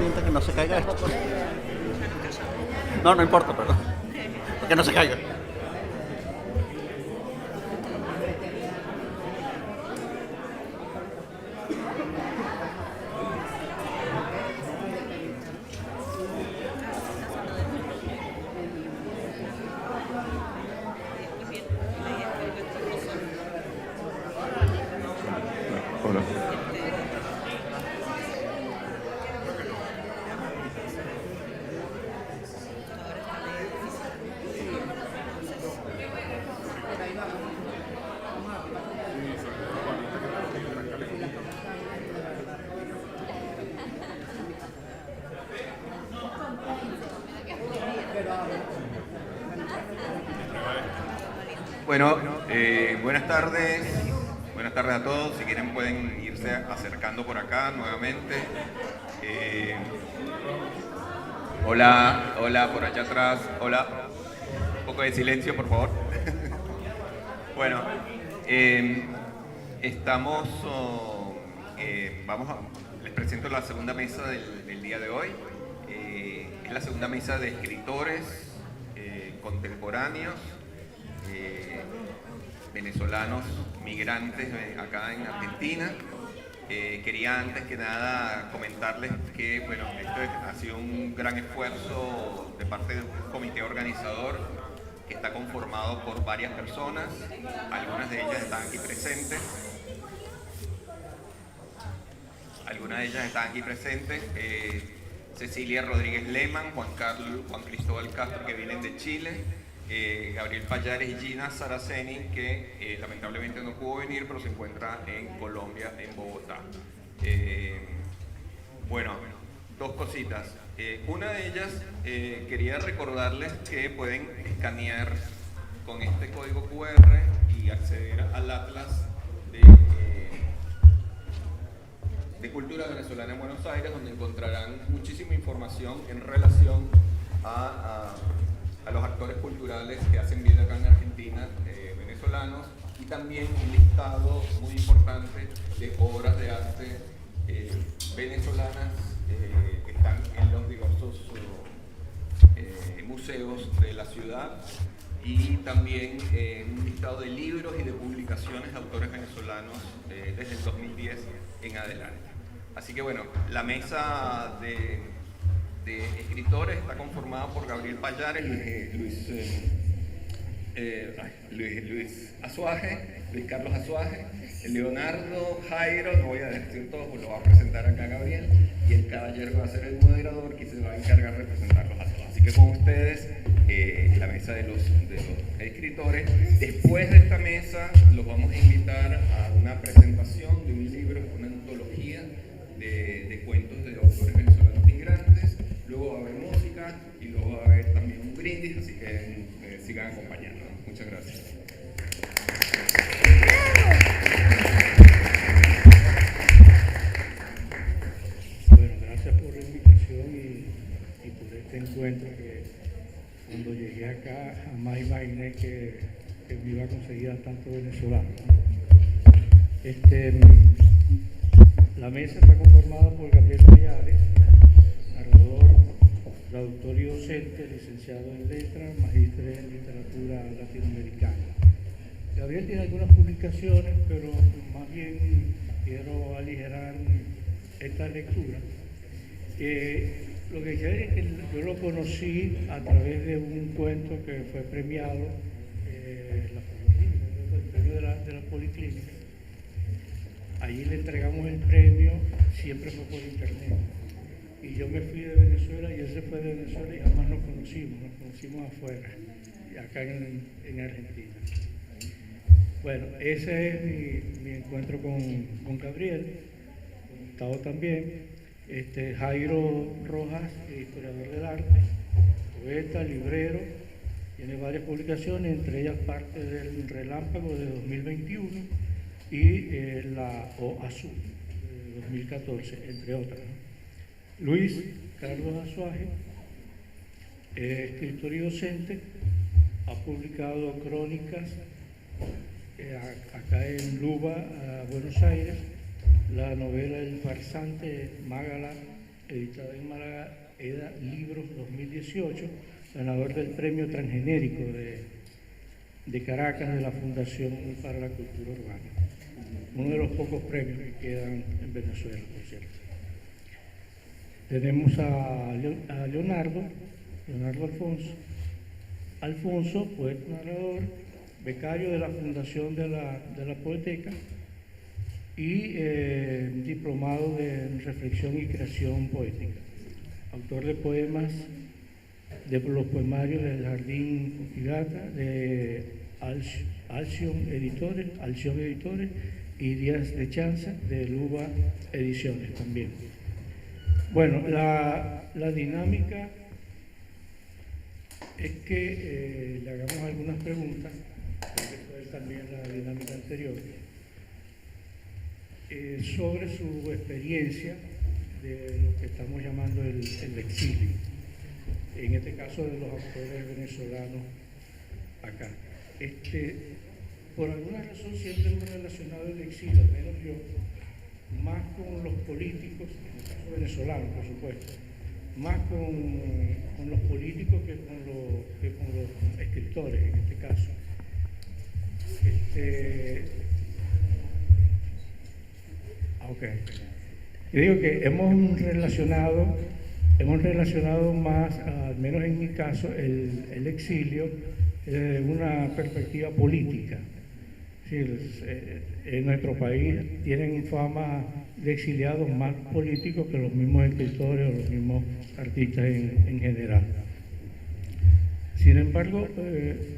pendiente que no se caiga esto. No, no importa, perdón. Que no se caiga. Hola. Bueno, buenas tardes a todos. Si quieren pueden irse acercando por acá nuevamente. Hola, por allá atrás. Hola, un poco de silencio, por favor. Bueno, les presento la segunda mesa del día de hoy. Es la segunda mesa de escritores contemporáneos venezolanos migrantes acá en Argentina. Quería antes que nada comentarles que bueno, esto ha sido un gran esfuerzo de parte de un comité organizador que está conformado por varias personas. Algunas de ellas están aquí presentes. Cecilia Rodríguez Lehmann, Juan Cristóbal Castro, que vienen de Chile, Gabriel Pallares y Gina Saraceni, que lamentablemente no pudo venir, pero se encuentra en Colombia, en Bogotá. Bueno, dos cositas. Una de ellas, quería recordarles que pueden escanear con este código QR y acceder al Atlas de Cultura Venezolana en Buenos Aires, donde encontrarán muchísima información en relación a los actores culturales que hacen vida acá en Argentina, venezolanos, y también un listado muy importante de obras de arte venezolanas que están en los diversos museos de la ciudad, y también un listado de libros y de publicaciones de autores venezolanos desde el 2010 en adelante. Así que bueno, la mesa de escritores está conformada por Gabriel Pallares, Luis Carlos Azuaje, Leonardo, Jairo, no voy a decir todo, pues lo va a presentar acá Gabriel, y el caballero va a ser el moderador, que se va a encargar de presentarlos a todos. Así que con ustedes, la mesa de los escritores. Después de esta mesa los vamos a invitar a una presentación de un libro, una antología de cuentos de autores venezolanos migrantes. Luego va a haber música y luego va a haber también un brindis, así que sigan acompañándonos. Muchas gracias. Bueno, gracias por la invitación y por este encuentro, que cuando llegué acá jamás imaginé que me iba a conseguir a tantos venezolanos. La mesa está conformada por Gabriel Pallares, narrador, traductor y docente, licenciado en letras, magíster en literatura latinoamericana. Gabriel tiene algunas publicaciones, pero más bien quiero aligerar esta lectura. Lo que quiero es que yo lo conocí a través de un cuento que fue premiado, el premio de la Policlínica. Allí le entregamos el premio, siempre fue por internet. Y yo me fui de Venezuela y él se fue de Venezuela y jamás nos conocimos afuera, acá en Argentina. Bueno, ese es mi encuentro con Gabriel, con Gustavo también. Jairo Rojas, historiador del arte, poeta, librero, tiene varias publicaciones, entre ellas parte del Relámpago de 2021 y la O Azul de 2014, entre otras. Luis Carlos Azuaje, escritor y docente, ha publicado crónicas acá en Luba, Buenos Aires, la novela El farsante Mágala editada en Málaga, EDA Libros 2018, ganador del premio transgenérico de Caracas de la Fundación para la Cultura Urbana. Uno de los pocos premios que quedan en Venezuela, por cierto. Tenemos a Leonardo Alfonso, poeta narrador, becario de la Fundación de la Poeteca y diplomado de Reflexión y Creación Poética. Autor de poemas, de los poemarios del Jardín Cogigata, de Alción Editores y Días de Chanza, de Luba Ediciones también. Bueno, la dinámica es que le hagamos algunas preguntas, porque fue también la dinámica anterior, sobre su experiencia de lo que estamos llamando el exilio, en este caso de los autores venezolanos acá. Por alguna razón siempre hemos relacionado el exilio, al menos yo, más con los políticos, en el caso venezolano, por supuesto, más con los políticos que con los escritores, en este caso. Okay. Yo digo que hemos relacionado más, al menos en mi caso, el exilio desde una perspectiva política. Sí, en nuestro país tienen fama de exiliados más políticos que los mismos escritores o los mismos artistas en general. Sin embargo,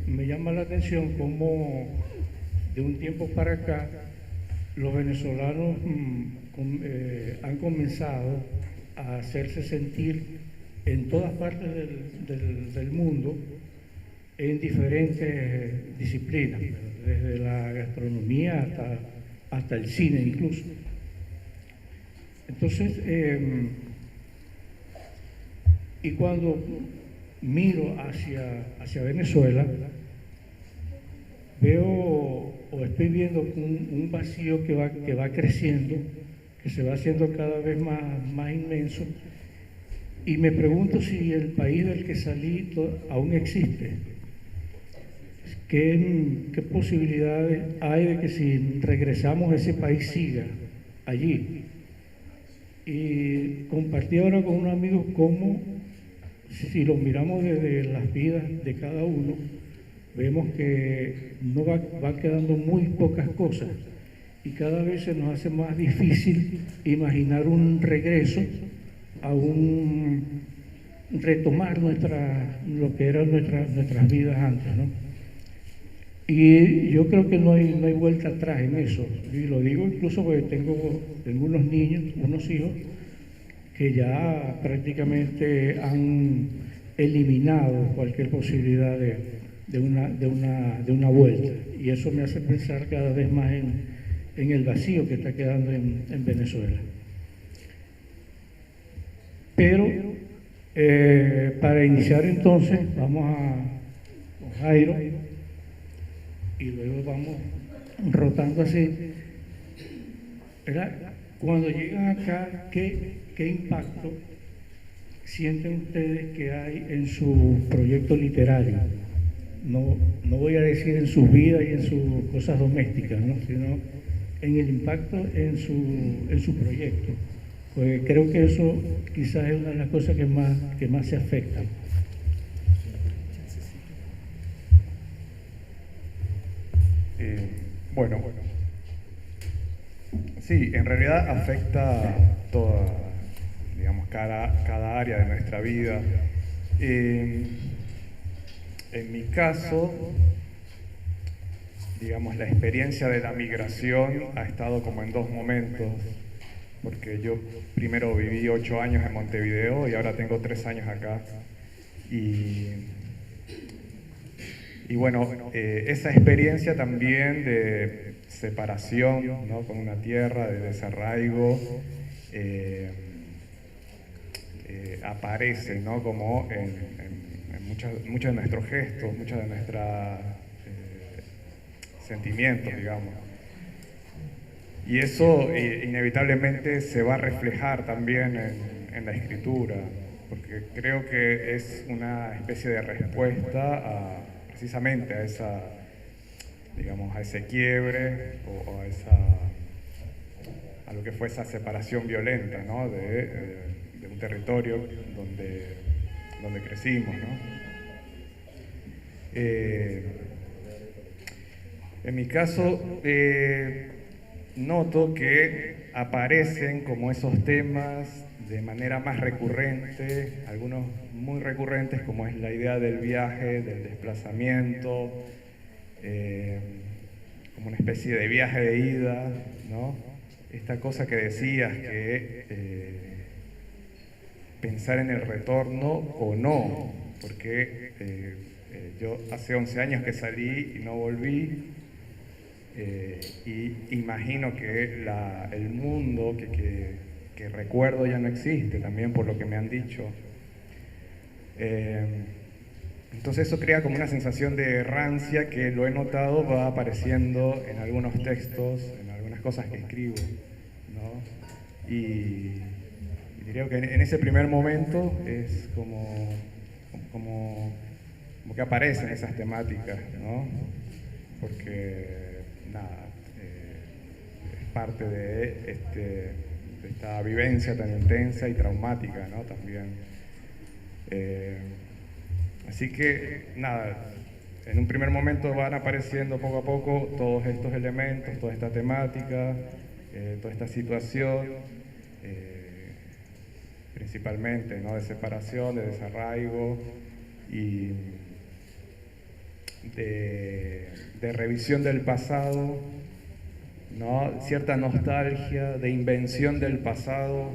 me llama la atención cómo de un tiempo para acá los venezolanos han comenzado a hacerse sentir en todas partes del mundo en diferentes disciplinas, desde la gastronomía hasta el cine incluso. Entonces, y cuando miro hacia Venezuela, veo o estoy viendo un vacío que va creciendo, que se va haciendo cada vez más inmenso, y me pregunto si el país del que salí aún existe. ¿Qué posibilidades hay de que si regresamos ese país siga allí? Y compartí ahora con unos amigos cómo, si lo miramos desde las vidas de cada uno, vemos que no van quedando muy pocas cosas y cada vez se nos hace más difícil imaginar un regreso a retomar lo que eran nuestras vidas antes, ¿no? Y yo creo que no hay vuelta atrás en eso. Y lo digo incluso porque tengo unos niños, unos hijos, que ya prácticamente han eliminado cualquier posibilidad de una vuelta. Y eso me hace pensar cada vez más en el vacío que está quedando en Venezuela. Pero para iniciar entonces, vamos con Jairo, y luego vamos rotando así, ¿verdad? Cuando llegan acá, ¿qué impacto sienten ustedes que hay en su proyecto literario? No voy a decir en sus vidas y en sus cosas domésticas, ¿no? Sino en el impacto en su proyecto. Pues creo que eso quizás es una de las cosas que más se afectan. Bueno, sí, en realidad afecta toda, digamos, cada área de nuestra vida. En mi caso, digamos, la experiencia de la migración ha estado como en dos momentos, porque yo primero viví 8 años en Montevideo y ahora tengo 3 años acá. Y bueno, esa experiencia también de separación, ¿no?, con una tierra, de desarraigo, aparece, ¿no?, como en muchos de nuestros gestos, muchos de nuestros sentimientos, digamos. Y eso inevitablemente se va a reflejar también en la escritura, porque creo que es una especie de respuesta precisamente a esa, digamos, a ese quiebre o a lo que fue esa separación violenta, ¿no? de un territorio donde crecimos, ¿no? En mi caso, noto que aparecen como esos temas de manera más recurrente, algunos muy recurrentes, como es la idea del viaje, del desplazamiento, como una especie de viaje de ida, ¿no? Esta cosa que decías, que pensar en el retorno o no, porque yo hace 11 años que salí y no volví, y imagino que el mundo que recuerdo ya no existe, también por lo que me han dicho. Entonces eso crea como una sensación de errancia que lo he notado, va apareciendo en algunos textos, en algunas cosas que escribo, ¿no? Y creo que en ese primer momento es como que aparecen esas temáticas, ¿no? Porque nada, es parte de esta vivencia tan intensa y traumática, ¿no? También. Así que nada, en un primer momento van apareciendo poco a poco todos estos elementos, toda esta temática, toda esta situación, principalmente, ¿no? De separación, de desarraigo y de revisión del pasado, ¿no? Cierta nostalgia, de invención del pasado,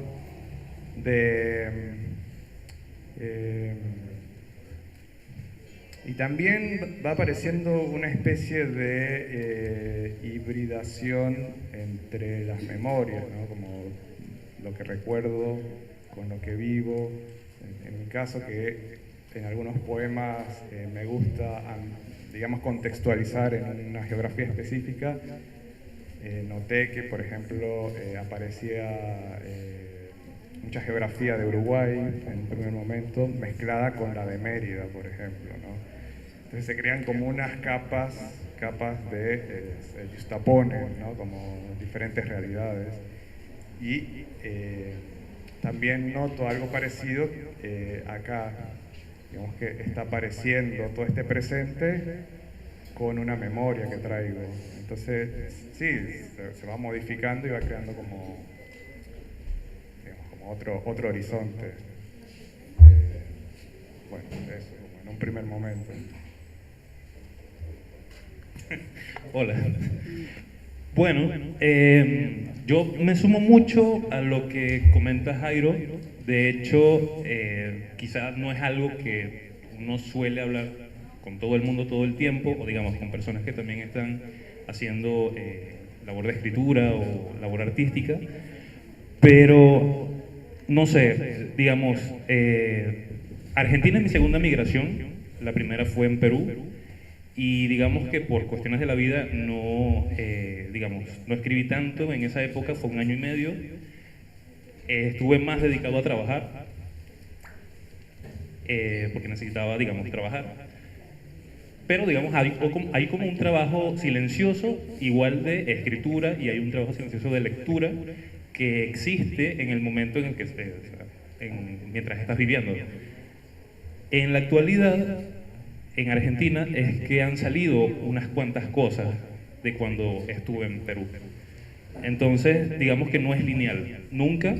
y también va apareciendo una especie de hibridación entre las memorias, ¿no? Como lo que recuerdo con lo que vivo. En mi caso, que en algunos poemas me gusta, digamos, contextualizar en una geografía específica. Noté que, por ejemplo, aparecía mucha geografía de Uruguay en un primer momento, mezclada con la de Mérida, por ejemplo, ¿no? Entonces se crean como unas capas de justaponen, ¿no? Como diferentes realidades. Y también noto algo parecido acá, digamos que está apareciendo todo este presente con una memoria que traigo. Entonces, sí, se va modificando y va creando como, digamos, como otro horizonte. Bueno, eso, como en un primer momento. Hola. Bueno, yo me sumo mucho a lo que comenta Jairo. De hecho, quizás no es algo que uno suele hablar con todo el mundo todo el tiempo, o digamos con personas que también están haciendo labor de escritura o labor artística, pero no sé, digamos, Argentina es mi segunda migración, la primera fue en Perú, y digamos que por cuestiones de la vida no escribí tanto en esa época, fue 1 año y medio, estuve más dedicado a trabajar, porque necesitaba, digamos, trabajar. Pero, digamos, hay como un trabajo silencioso, igual de escritura, y hay un trabajo silencioso de lectura que existe en el momento en el que mientras estás viviendo. En la actualidad, en Argentina, es que han salido unas cuantas cosas de cuando estuve en Perú. Entonces, digamos que no es lineal. Nunca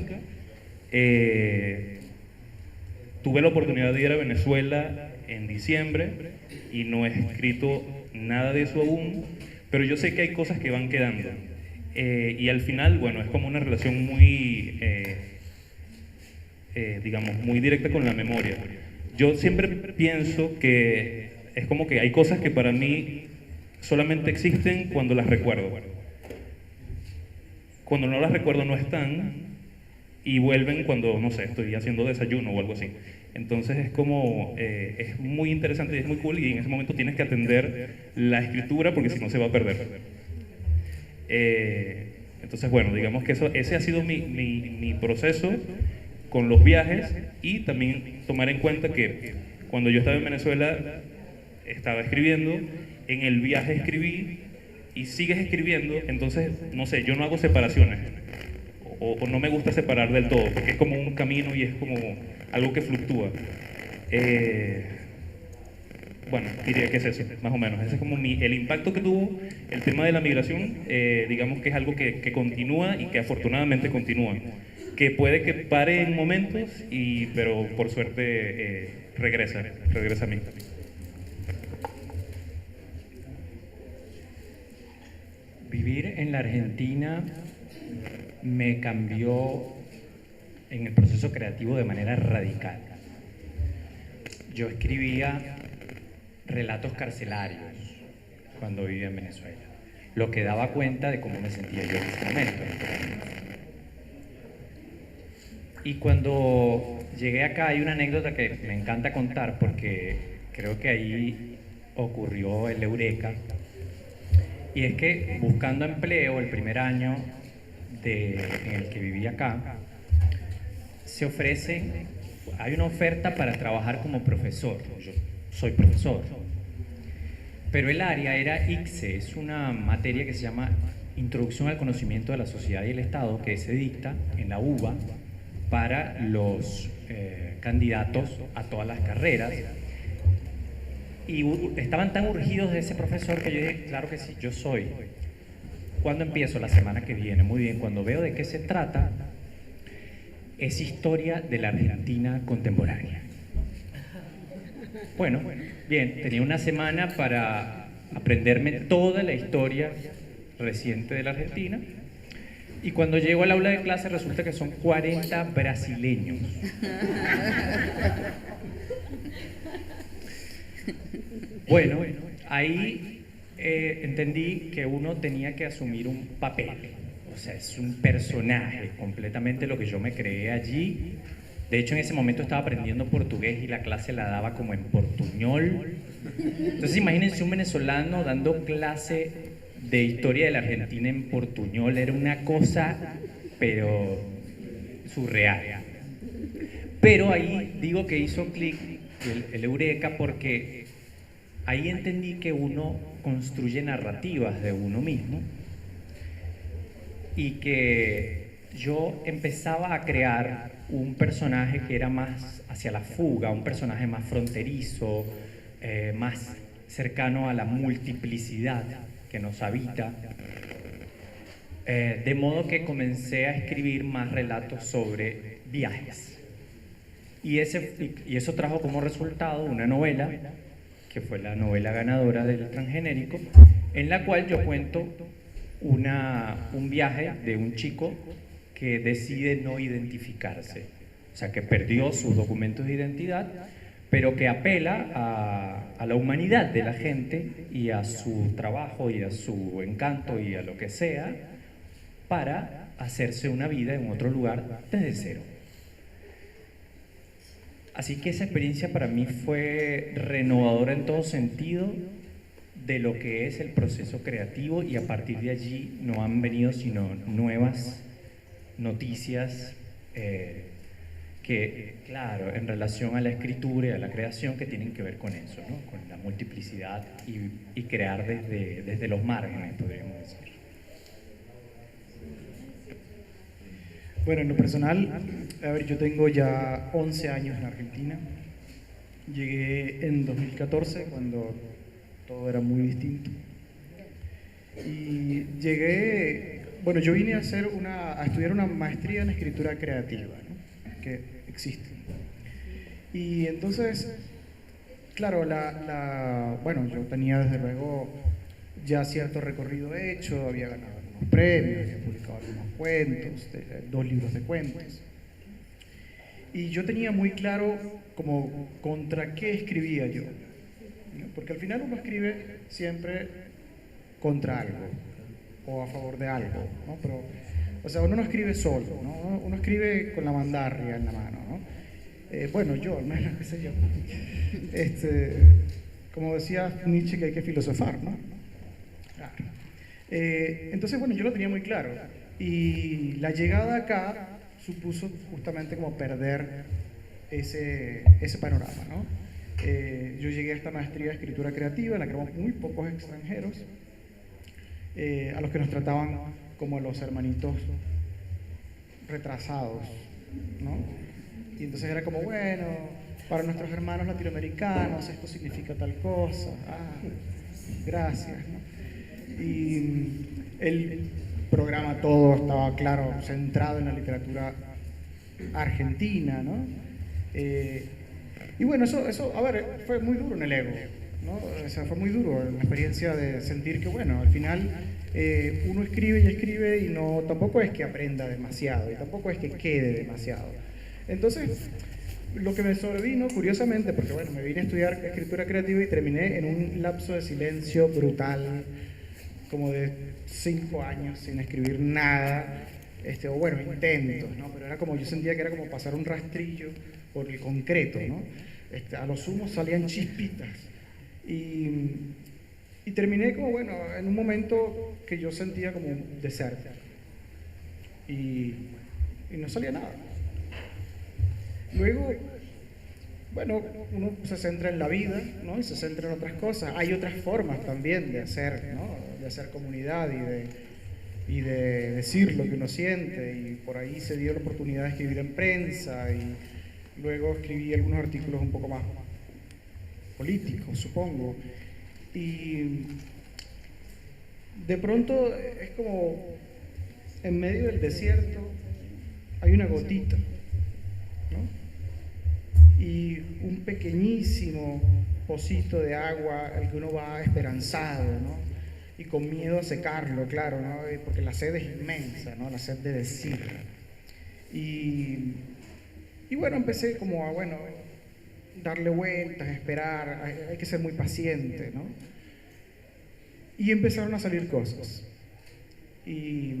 tuve la oportunidad de ir a Venezuela en diciembre y no he escrito nada de eso aún, pero yo sé que hay cosas que van quedando. Y al final, bueno, es como una relación muy, digamos, muy directa con la memoria. Yo siempre pienso que es como que hay cosas que para mí solamente existen cuando las recuerdo. Cuando no las recuerdo no están y vuelven cuando, no sé, estoy haciendo desayuno o algo así. Entonces es como, es muy interesante y es muy cool, y en ese momento tienes que atender la escritura porque si no se va a perder. Entonces bueno, digamos que ese ha sido mi proceso con los viajes y también tomar en cuenta que cuando yo estaba en Venezuela estaba escribiendo, en el viaje escribí y sigues escribiendo, entonces, no sé, yo no hago separaciones o no me gusta separar del todo, porque es como un camino y es como algo que fluctúa. Bueno, diría que es eso, más o menos. Ese es como el impacto que tuvo el tema de la migración, digamos que es algo que continúa y que afortunadamente continúa. Que puede que pare en momentos, pero por suerte regresa a mí. Vivir en la Argentina me cambió en el proceso creativo de manera radical. Yo escribía relatos carcelarios cuando vivía en Venezuela, lo que daba cuenta de cómo me sentía yo en ese momento. Y cuando llegué acá hay una anécdota que me encanta contar porque creo que ahí ocurrió el eureka. Y es que buscando empleo el primer año en el que viví acá, hay una oferta para trabajar como profesor. Yo soy profesor. Pero el área era ICSE, es una materia que se llama Introducción al Conocimiento de la Sociedad y el Estado, que se dicta en la UBA para los candidatos a todas las carreras. Y estaban tan urgidos de ese profesor que yo dije, claro que sí, yo soy. ¿Cuándo empiezo? La semana que viene. Muy bien, cuando veo de qué se trata, es historia de la Argentina contemporánea. Bueno, bien, tenía una semana para aprenderme toda la historia reciente de la Argentina. Y cuando llego al aula de clase resulta que son 40 brasileños. Bueno, ahí entendí que uno tenía que asumir un papel, o sea, es un personaje, completamente lo que yo me creé allí. De hecho, en ese momento estaba aprendiendo portugués y la clase la daba como en portuñol. Entonces, imagínense un venezolano dando clase de historia de la Argentina en portuñol, era una cosa, pero surreal. Pero ahí digo que hizo clic el eureka porque ahí entendí que uno construye narrativas de uno mismo y que yo empezaba a crear un personaje que era más hacia la fuga, un personaje más fronterizo, más cercano a la multiplicidad que nos habita. De modo que comencé a escribir más relatos sobre viajes. Y eso trajo como resultado una novela que fue la novela ganadora del Transgenérico, en la cual yo cuento un viaje de un chico que decide no identificarse, o sea, que perdió sus documentos de identidad, pero que apela a la humanidad de la gente y a su trabajo y a su encanto y a lo que sea, para hacerse una vida en otro lugar desde cero. Así que esa experiencia para mí fue renovadora en todo sentido de lo que es el proceso creativo y a partir de allí no han venido sino nuevas noticias que, claro, en relación a la escritura y a la creación que tienen que ver con eso, ¿no? Con la multiplicidad y crear desde los márgenes, podríamos decir. Bueno, en lo personal, a ver, yo tengo ya 11 años en Argentina. Llegué en 2014, cuando todo era muy distinto. Y llegué, bueno, yo vine a estudiar una maestría en escritura creativa, ¿no? Que existe. Y entonces, claro, bueno, yo tenía desde luego ya cierto recorrido hecho, había ganado algunos premios, había publicado algunos cuentos, 2 libros de cuentos. Y yo tenía muy claro como contra qué escribía yo, ¿no? Porque al final uno escribe siempre contra algo o a favor de algo, ¿no? Pero, o sea, uno no escribe solo, ¿no? Uno escribe con la mandarria en la mano, ¿no? Bueno, yo al menos, qué sé yo. Como decía Nietzsche, que hay que filosofar, ¿no? Claro. Entonces, bueno, yo lo tenía muy claro. Y la llegada acá supuso justamente como perder ese panorama, ¿no? Yo llegué a esta maestría de escritura creativa en la que éramos muy pocos extranjeros, a los que nos trataban como los hermanitos retrasados, ¿no? Y entonces era como, bueno, para nuestros hermanos latinoamericanos esto significa tal cosa, gracias, ¿no? Y el programa todo estaba, claro, centrado en la literatura argentina, ¿no? Y bueno, eso, a ver, fue muy duro en el ego, ¿no? O sea, fue muy duro la experiencia de sentir que, bueno, al final uno escribe y escribe y no, tampoco es que aprenda demasiado y tampoco es que quede demasiado. Entonces, lo que me sobrevino, curiosamente, porque bueno, me vine a estudiar escritura creativa y terminé en un lapso de silencio brutal, como de 5 años sin escribir nada, o bueno, intentos, ¿no? Pero era como, yo sentía que era como pasar un rastrillo por el concreto, ¿no? A lo sumo salían chispitas. Y terminé como, bueno, en un momento que yo sentía como desértico. Y no salía nada. Luego, bueno, uno se centra en la vida, ¿no? Y se centra en otras cosas. Hay otras formas también de hacer, ¿no? De hacer comunidad y de decir lo que uno siente. Y por ahí se dio la oportunidad de escribir en prensa y luego escribí algunos artículos un poco más políticos, supongo. Y de pronto es como en medio del desierto hay una gotita, ¿no? Y un pequeñísimo pocito de agua al que uno va esperanzado, ¿no? Y con miedo a secarlo, claro, ¿no? Porque la sed es inmensa, ¿no? La sed de decir. Y bueno, empecé como a, bueno, darle vueltas, esperar, hay que ser muy paciente, ¿no? Y empezaron a salir cosas. Y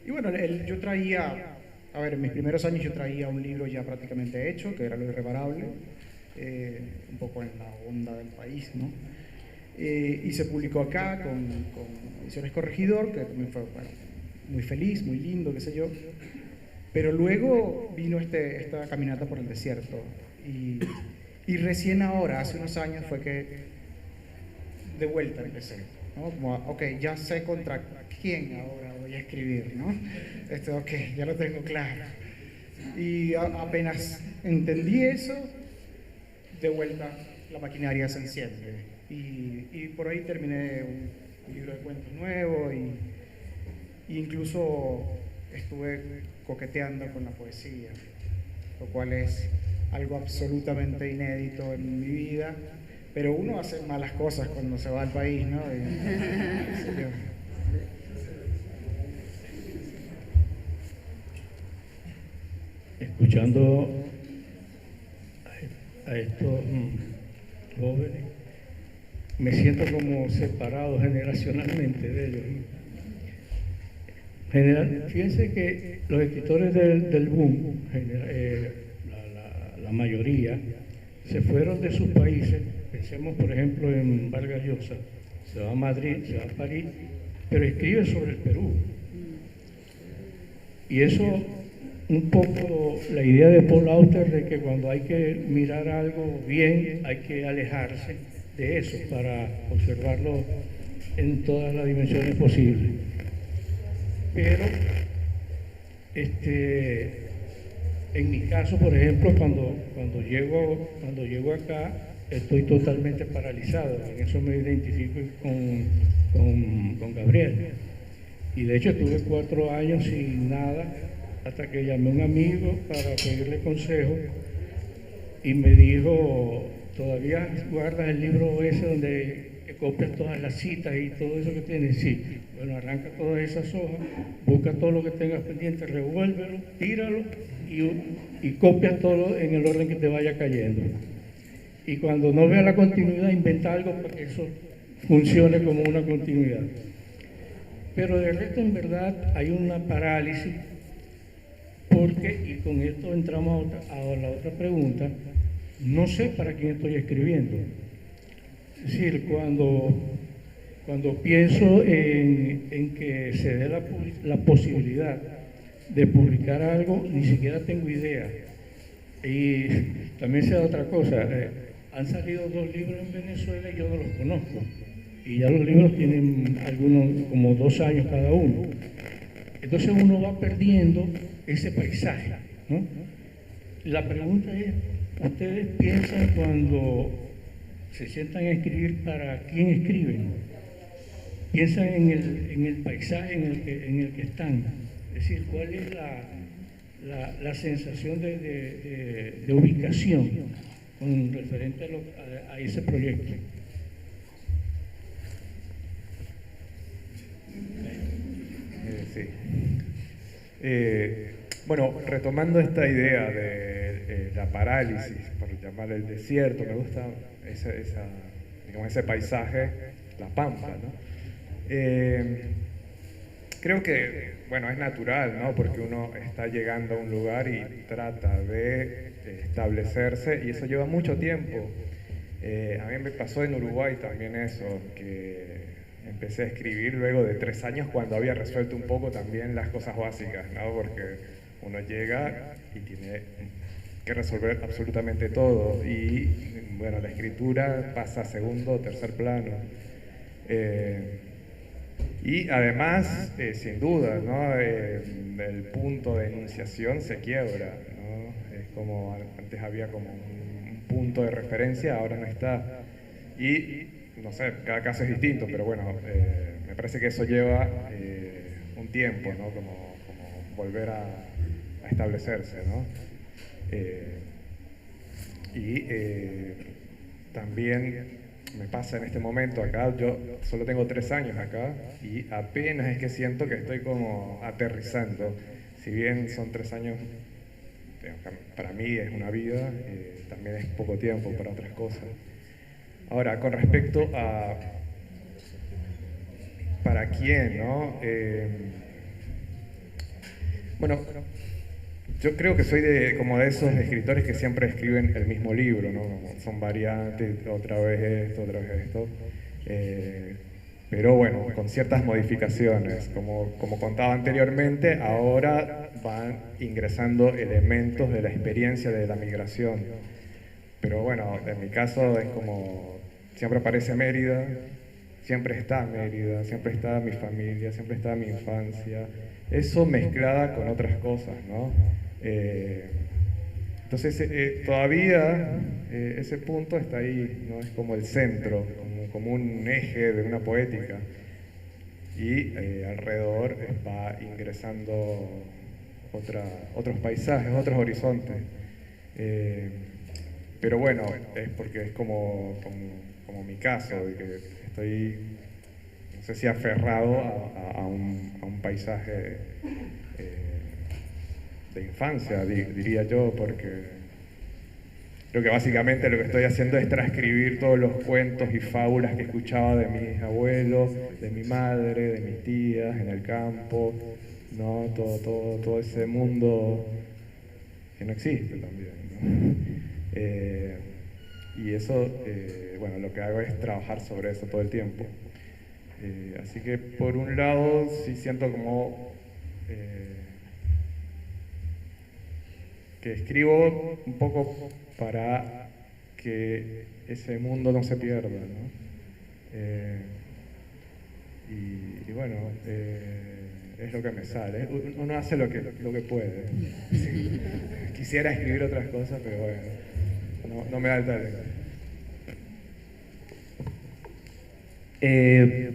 bueno, yo traía, a ver, en mis primeros años yo traía un libro ya prácticamente hecho, que era Lo Irreparable, un poco en la onda del país, ¿no? Y se publicó acá con Ediciones Corregidor, que también fue, bueno, muy feliz, muy lindo, qué sé yo. Pero luego vino esta caminata por el desierto y recién ahora, hace unos años, fue que de vuelta empecé, ¿no? Como, ok, ya sé contra quién ahora voy a escribir, ¿no? Ok, ya lo tengo claro. Y apenas entendí eso, de vuelta la maquinaria se enciende. Y por ahí terminé un libro de cuentos nuevo y incluso estuve coqueteando con la poesía, lo cual es algo absolutamente inédito en mi vida, pero uno hace malas cosas cuando se va al país, ¿no? Escuchando a estos jóvenes, me siento como separado generacionalmente de ellos. Fíjense que los escritores del boom, la mayoría, se fueron de sus países. Pensemos, por ejemplo, en Vargas Llosa. Se va a Madrid, se va a París, pero escribe sobre el Perú. Y eso, un poco la idea de Paul Auster de que cuando hay que mirar algo bien, hay que alejarse de eso para observarlo en todas las dimensiones posibles. Pero en mi caso, por ejemplo, cuando llego acá, estoy totalmente paralizado. En eso me identifico con Gabriel. Y de hecho estuve 4 años sin nada hasta que llamé a un amigo para pedirle consejo y me dijo, ¿todavía guardas el libro ese donde copias todas las citas y todo eso que tienes? Sí. Bueno, arranca todas esas hojas, busca todo lo que tengas pendiente, revuélvelo, tíralo y copias todo en el orden que te vaya cayendo. Y cuando no veas la continuidad, inventa algo para que eso funcione como una continuidad. Pero de resto, en verdad, hay una parálisis porque, y con esto entramos a la otra pregunta, no sé para quién estoy escribiendo. Es decir, cuando pienso en que se dé la posibilidad de publicar algo, ni siquiera tengo idea. Y también sé otra cosa, han salido 2 libros en Venezuela y yo no los conozco. Y ya los libros tienen algunos como 2 años cada uno. Entonces uno va perdiendo ese paisaje, ¿no? La pregunta es, ¿ustedes piensan cuando se sientan a escribir para quién escriben? ¿Piensan en el paisaje en el que están? Es decir, ¿cuál es la sensación de ubicación con referente a ese proyecto? Sí. Bueno, retomando esta idea de la parálisis, por llamarle el desierto, me gusta digamos, ese paisaje, la pampa, ¿no? Creo que, bueno, es natural, ¿no? Porque uno está llegando a un lugar y trata de establecerse y eso lleva mucho tiempo. A mí me pasó en Uruguay también eso, que empecé a escribir luego de 3 años cuando había resuelto un poco también las cosas básicas, ¿no? Porque uno llega y tiene que resolver absolutamente todo y, bueno, la escritura pasa a segundo o tercer plano. Y además, sin duda, ¿no? El punto de enunciación se quiebra, ¿no? Es como antes había como un punto de referencia, ahora no está. Y no sé, cada caso es distinto, pero bueno, me parece que eso lleva un tiempo, ¿no? Como volver a establecerse, ¿no? También me pasa en este momento acá, yo solo tengo 3 años acá y apenas es que siento que estoy como aterrizando. Si bien son 3 años, para mí es una vida, también es poco tiempo para otras cosas. Ahora, con respecto a ¿para quién, no? Bueno, yo creo que soy como de esos escritores que siempre escriben el mismo libro, ¿no? Son variantes, otra vez esto. Pero bueno, con ciertas modificaciones. Como contaba anteriormente, ahora van ingresando elementos de la experiencia de la migración. Pero bueno, en mi caso es como, siempre aparece Mérida, siempre está Mérida, siempre está mi familia, siempre está mi infancia. Eso mezclada con otras cosas, ¿no? Entonces, todavía ese punto está ahí, ¿no? Es como el centro, como un eje de una poética. Y alrededor va ingresando otros paisajes, otros horizontes. Pero bueno, es porque es como mi caso, de que estoy, no sé si aferrado a un paisaje de infancia, diría yo, porque creo que básicamente lo que estoy haciendo es transcribir todos los cuentos y fábulas que escuchaba de mis abuelos, de mi madre, de mis tías en el campo, ¿no? Todo ese mundo que no existe también, ¿no? Y eso, bueno, lo que hago es trabajar sobre eso todo el tiempo. Así que por un lado sí siento como que escribo un poco para que ese mundo no se pierda, ¿no? Y bueno, es lo que me sale. Uno hace lo que puede. Sí. Quisiera escribir otras cosas, pero bueno, no me da el talento.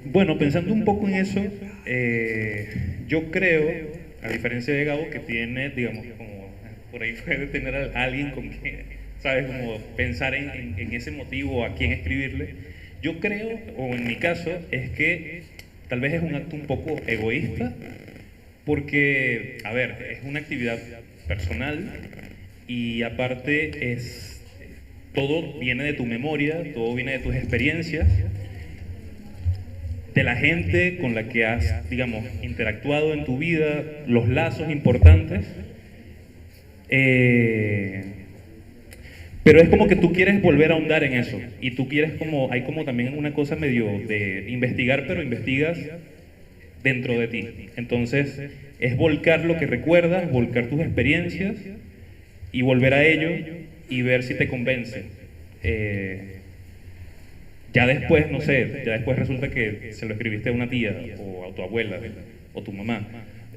Bueno, pensando un poco en eso, yo creo, a diferencia de Gabo, que tiene, digamos, como por ahí puede tener a alguien con quien, ¿sabes? Como pensar en ese motivo, a quién escribirle. Yo creo, o en mi caso, es que tal vez es un acto un poco egoísta, porque, a ver, es una actividad personal y aparte todo viene de tu memoria, todo viene de tus experiencias, de la gente con la que has, digamos, interactuado en tu vida, los lazos importantes. Pero es como que tú quieres volver a ahondar en eso y tú quieres hay como también una cosa medio de investigar, pero investigas dentro de ti. Entonces, es volcar lo que recuerdas, volcar tus experiencias y volver a ello y ver si te convence. Ya después, no sé, ya después resulta que se lo escribiste a una tía o a tu abuela o tu mamá.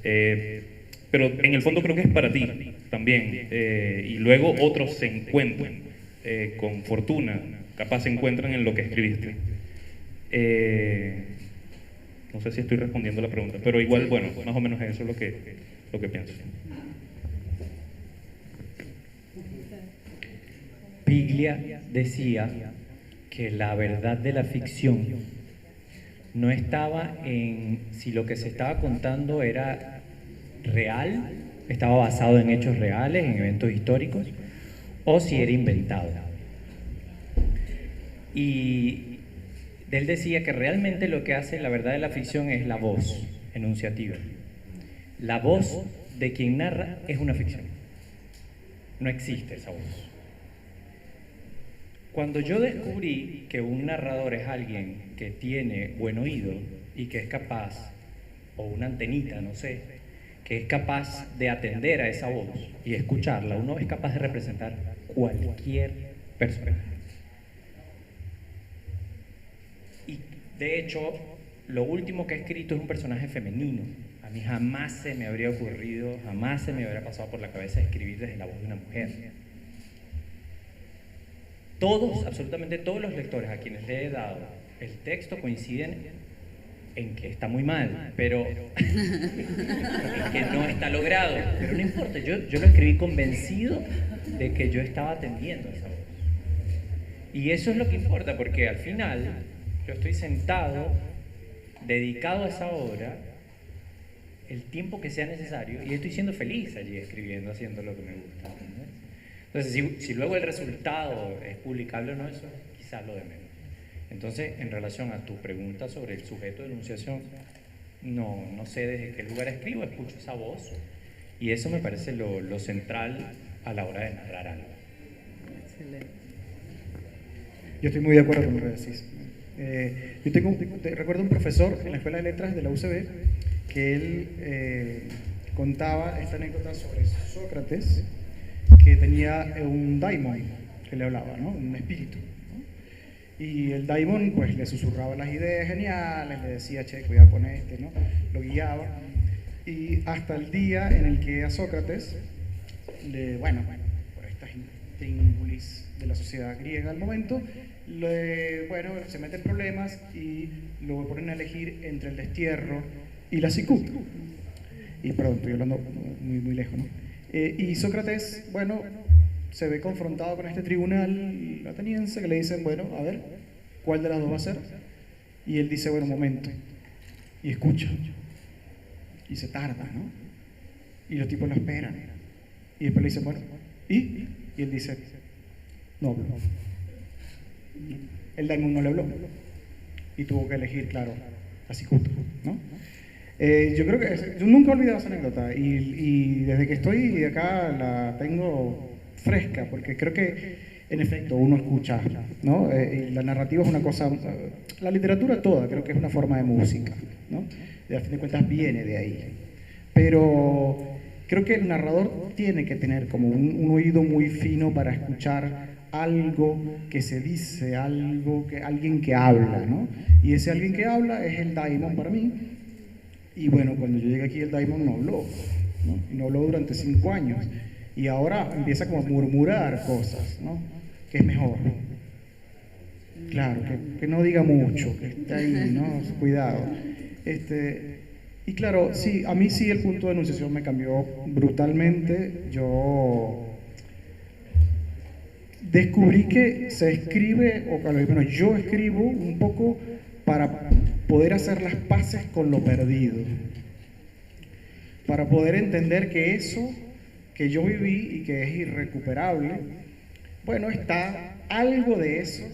Pero en el fondo creo que es para ti también. Y luego otros se encuentran con fortuna, capaz se encuentran en lo que escribiste. No sé si estoy respondiendo la pregunta, pero igual, bueno, más o menos eso es lo que pienso. Piglia decía que la verdad de la ficción no estaba en si lo que se estaba contando era real, estaba basado en hechos reales, en eventos históricos, o si era inventado. Y él decía que realmente lo que hace la verdad de la ficción es la voz enunciativa. La voz de quien narra es una ficción. No existe esa voz. Cuando yo descubrí que un narrador es alguien que tiene buen oído y que es capaz, o una antenita, no sé, que es capaz de atender a esa voz y escucharla, uno es capaz de representar cualquier personaje. Y de hecho, lo último que he escrito es un personaje femenino. A mí jamás se me habría ocurrido, jamás se me habría pasado por la cabeza escribir desde la voz de una mujer. Todos, absolutamente todos los lectores a quienes le he dado el texto coinciden en que está muy mal, pero en que no está logrado. Pero no importa, yo lo escribí convencido de que yo estaba atendiendo a esa voz. Y eso es lo que importa, porque al final yo estoy sentado, dedicado a esa obra, el tiempo que sea necesario, y estoy siendo feliz allí escribiendo, haciendo lo que me gusta, ¿no? Entonces, si luego el resultado es publicable o no, eso es quizás lo de menos. Entonces, en relación a tu pregunta sobre el sujeto de enunciación, no sé desde qué lugar escribo, escucho esa voz, y eso me parece lo central a la hora de narrar algo. Excelente. Yo estoy muy de acuerdo con lo que decís. Recuerdo un profesor en la Escuela de Letras de la UCB que él contaba esta anécdota sobre Sócrates, que tenía un daimon que le hablaba, ¿no? Un espíritu, ¿no? Y el daimon pues le susurraba las ideas geniales, le decía, che, cuidado con este, ¿no? Lo guiaba. Y hasta el día en el que a Sócrates, por estas intríngulis de la sociedad griega al momento, se mete en problemas y lo ponen a elegir entre el destierro y la cicuta. Y perdón, estoy hablando muy lejos, ¿no? Y Sócrates, se ve confrontado con este tribunal ateniense que le dicen, a ver, ¿cuál de las dos va a ser? Y él dice, momento. Y escucha. Y se tarda, ¿no? Y los tipos lo esperan. Y después le dicen, ¿y? Y él dice, no habló. El daimon no le habló. Y tuvo que elegir, claro, la cicuta, ¿no? Yo creo que yo nunca he olvidado esa anécdota y desde que estoy acá la tengo fresca, porque creo que en efecto uno escucha, ¿no? Y la narrativa es una cosa, la literatura toda creo que es una forma de música, ¿no? Y a fin de cuentas viene de ahí. Pero creo que el narrador tiene que tener como un oído muy fino para escuchar algo que se dice, alguien que habla, ¿no? Y ese alguien que habla es el daimon para mí. Y cuando yo llegué aquí el daimon no habló, ¿no? Y no habló durante 5 años. Y ahora empieza como a murmurar cosas, ¿no? Que es mejor. Claro, que no diga mucho, que esté ahí, ¿no? Cuidado. Y claro, sí, a mí sí el punto de enunciación me cambió brutalmente. Yo descubrí que se escribe, yo escribo un poco para poder hacer las paces con lo perdido, para poder entender que eso que yo viví y que es irrecuperable, está algo de eso,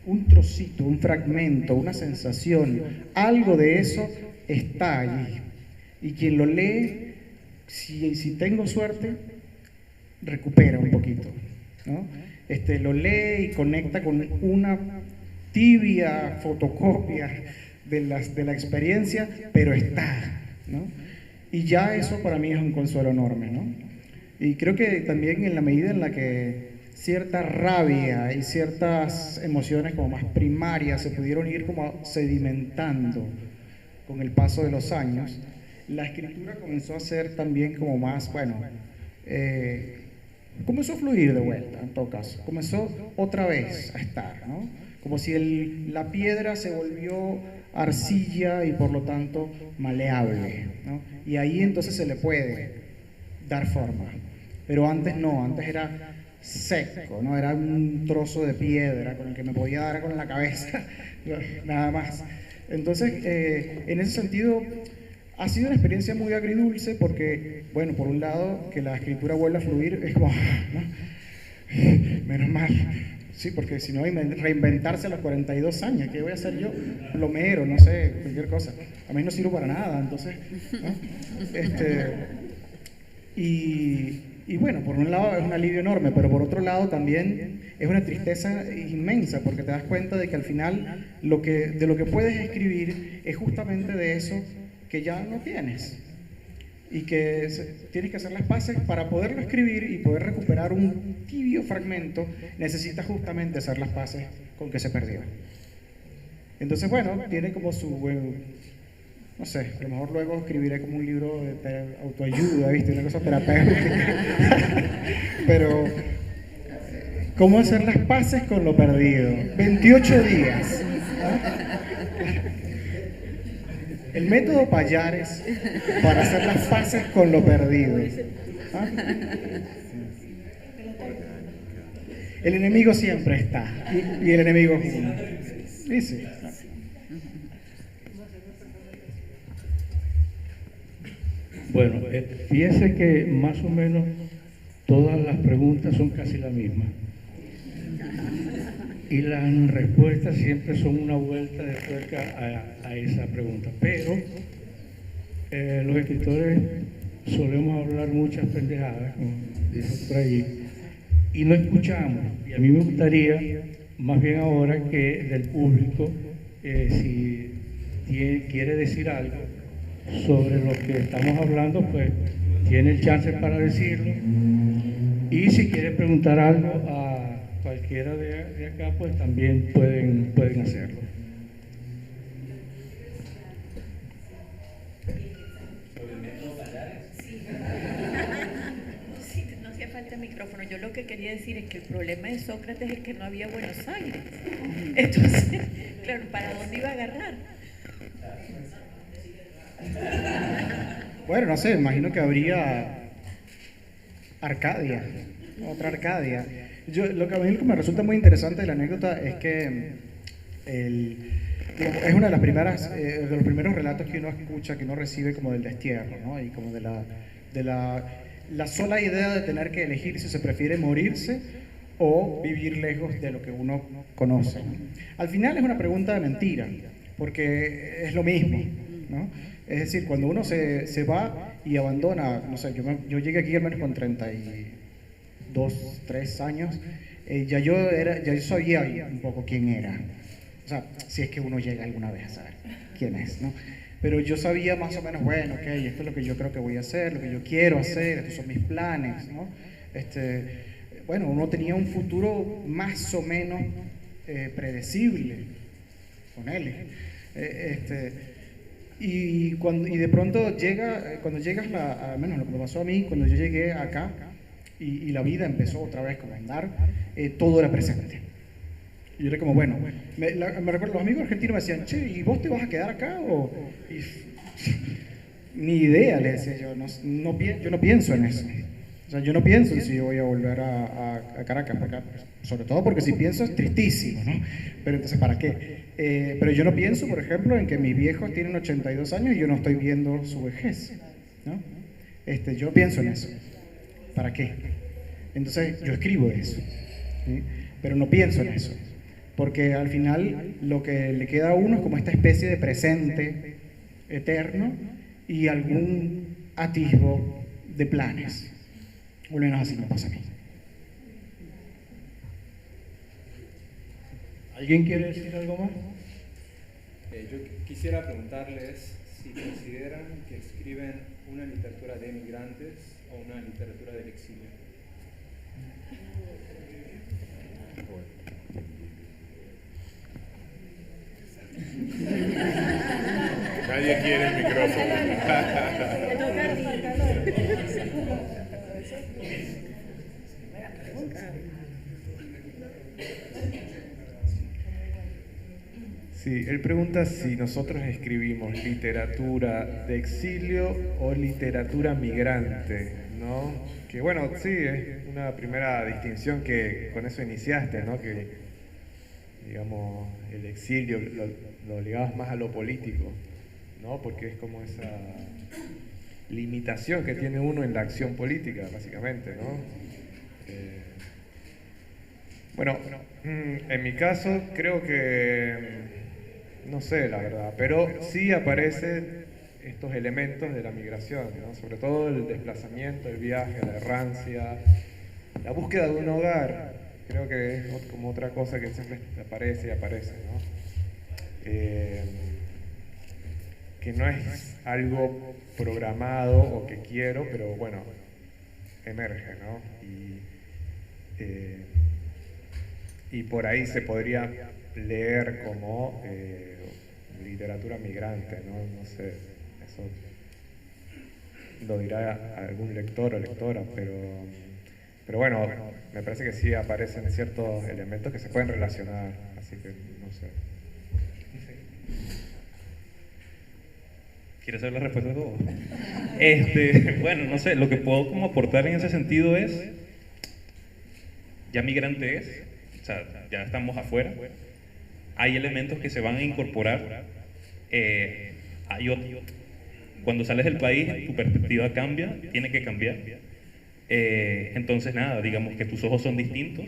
un trocito, un fragmento, una sensación, algo de eso está allí. Y quien lo lee, si tengo suerte, recupera un poquito, ¿no? Lo lee y conecta con una tibia fotocopia de la experiencia, pero está, ¿no? Y ya eso para mí es un consuelo enorme, ¿no? Y creo que también en la medida en la que cierta rabia y ciertas emociones como más primarias se pudieron ir como sedimentando con el paso de los años, la escritura comenzó a ser también como más, bueno, comenzó a fluir de vuelta, en todo caso, comenzó otra vez a estar, ¿no? Como si la piedra se volvió arcilla y por lo tanto maleable, ¿no? Y ahí entonces se le puede dar forma, pero antes no, antes era seco, ¿no? Era un trozo de piedra con el que me podía dar con la cabeza, nada más. Entonces, en ese sentido, ha sido una experiencia muy agridulce porque, bueno, por un lado, que la escritura vuelva a fluir es como, ¿no? Menos mal, sí, porque si no, reinventarse a los 42 años, ¿qué voy a hacer yo? Plomero, no sé, cualquier cosa. A mí no sirvo para nada, entonces, ¿no? Y bueno, por un lado es un alivio enorme, pero por otro lado también es una tristeza inmensa, porque te das cuenta de que al final de lo que puedes escribir es justamente de eso que ya no tienes. Y que tienes que hacer las paces para poderlo escribir y poder recuperar un tibio fragmento, necesitas justamente hacer las paces con que se perdió. Entonces, bueno, tiene como su... no sé, a lo mejor luego escribiré como un libro de autoayuda, ¿viste? Una cosa terapéutica. Pero, ¿cómo hacer las paces con lo perdido? 28 días. El método Pallares para hacer las paces con lo perdido. ¿Ah? El enemigo siempre está, y el enemigo es uno. Sí. Bueno, fíjese que más o menos todas las preguntas son casi las mismas. Y las respuestas siempre son una vuelta de tuerca a esa pregunta. Pero los escritores solemos hablar muchas pendejadas, como dicen por allí, y no escuchamos. Y a mí me gustaría, más bien ahora, que del público, si quiere decir algo sobre lo que estamos hablando, pues tiene el chance para decirlo. Y si quiere preguntar algo a cualquiera de acá, pues también pueden hacerlo. Sí, no hacía falta el micrófono. Yo lo que quería decir es que el problema de Sócrates es que no había Buenos Aires. Entonces, claro, ¿para dónde iba a agarrar? Bueno, no sé, imagino que habría Arcadia, otra Arcadia. Lo que a mí me resulta muy interesante de la anécdota es que es una de las primeras, de los primeros relatos que uno escucha, que uno recibe como del destierro, ¿no? Y como de la sola idea de tener que elegir si se prefiere morirse o vivir lejos de lo que uno conoce, ¿no? Al final es una pregunta de mentira, porque es lo mismo, ¿no? Es decir, cuando uno se va y abandona, no sé, yo llegué aquí al menos con 32, 3 años, ya yo sabía un poco quién era. O sea, si es que uno llega alguna vez a saber quién es, ¿no? Pero yo sabía más o menos, bueno, ok, esto es lo que yo creo que voy a hacer, lo que yo quiero hacer, estos son mis planes, ¿no? Bueno, uno tenía un futuro más o menos predecible con él. Y de pronto cuando llegas, al menos lo que me pasó a mí, cuando yo llegué acá y la vida empezó otra vez como a andar, todo era presente. Y yo era como, bueno, me recuerdo, los amigos argentinos me decían, che, ¿y vos te vas a quedar acá? Ni idea, le decía yo, yo no pienso en eso. O sea, yo no pienso en si yo voy a volver a Caracas, sobre todo porque si pienso es tristísimo, ¿no? Pero entonces, ¿para qué? Pero yo no pienso, por ejemplo, en que mis viejos tienen 82 años y yo no estoy viendo su vejez, ¿no? Yo pienso en eso. ¿Para qué? Entonces, yo escribo eso, ¿sí? Pero no pienso en eso. Porque al final lo que le queda a uno es como esta especie de presente eterno y algún atisbo de planes. O al menos así me pasa a mí. ¿Alguien quiere decir algo más? Yo quisiera preguntarles si consideran que escriben una literatura de migrantes o una literatura del exilio. Nadie quiere el micrófono. Sí, él pregunta si nosotros escribimos literatura de exilio o literatura migrante, ¿no? Que bueno, sí, es una primera distinción que con eso iniciaste, ¿no? Que, digamos, el exilio lo ligabas más a lo político, ¿no? Porque es como esa limitación que tiene uno en la acción política, básicamente, ¿no? Bueno, en mi caso creo que, no sé la verdad, pero sí aparecen estos elementos de la migración, ¿no? Sobre todo el desplazamiento, el viaje, la errancia, la búsqueda de un hogar, creo que es como otra cosa que siempre aparece y aparece, ¿no? Que no es algo programado o que quiero, pero bueno, emerge, ¿no? Y por ahí se podría leer como literatura migrante, ¿no? No sé, eso lo dirá algún lector o lectora, pero bueno, me parece que sí aparecen ciertos elementos que se pueden relacionar, así que no sé. ¿Quieres saber la respuesta de todo? Bueno, no sé, lo que puedo como aportar en ese sentido es, ya migrante es, o sea, ya estamos afuera, hay elementos que se van a incorporar, cuando sales del país tu perspectiva cambia, tiene que cambiar, entonces nada, digamos que tus ojos son distintos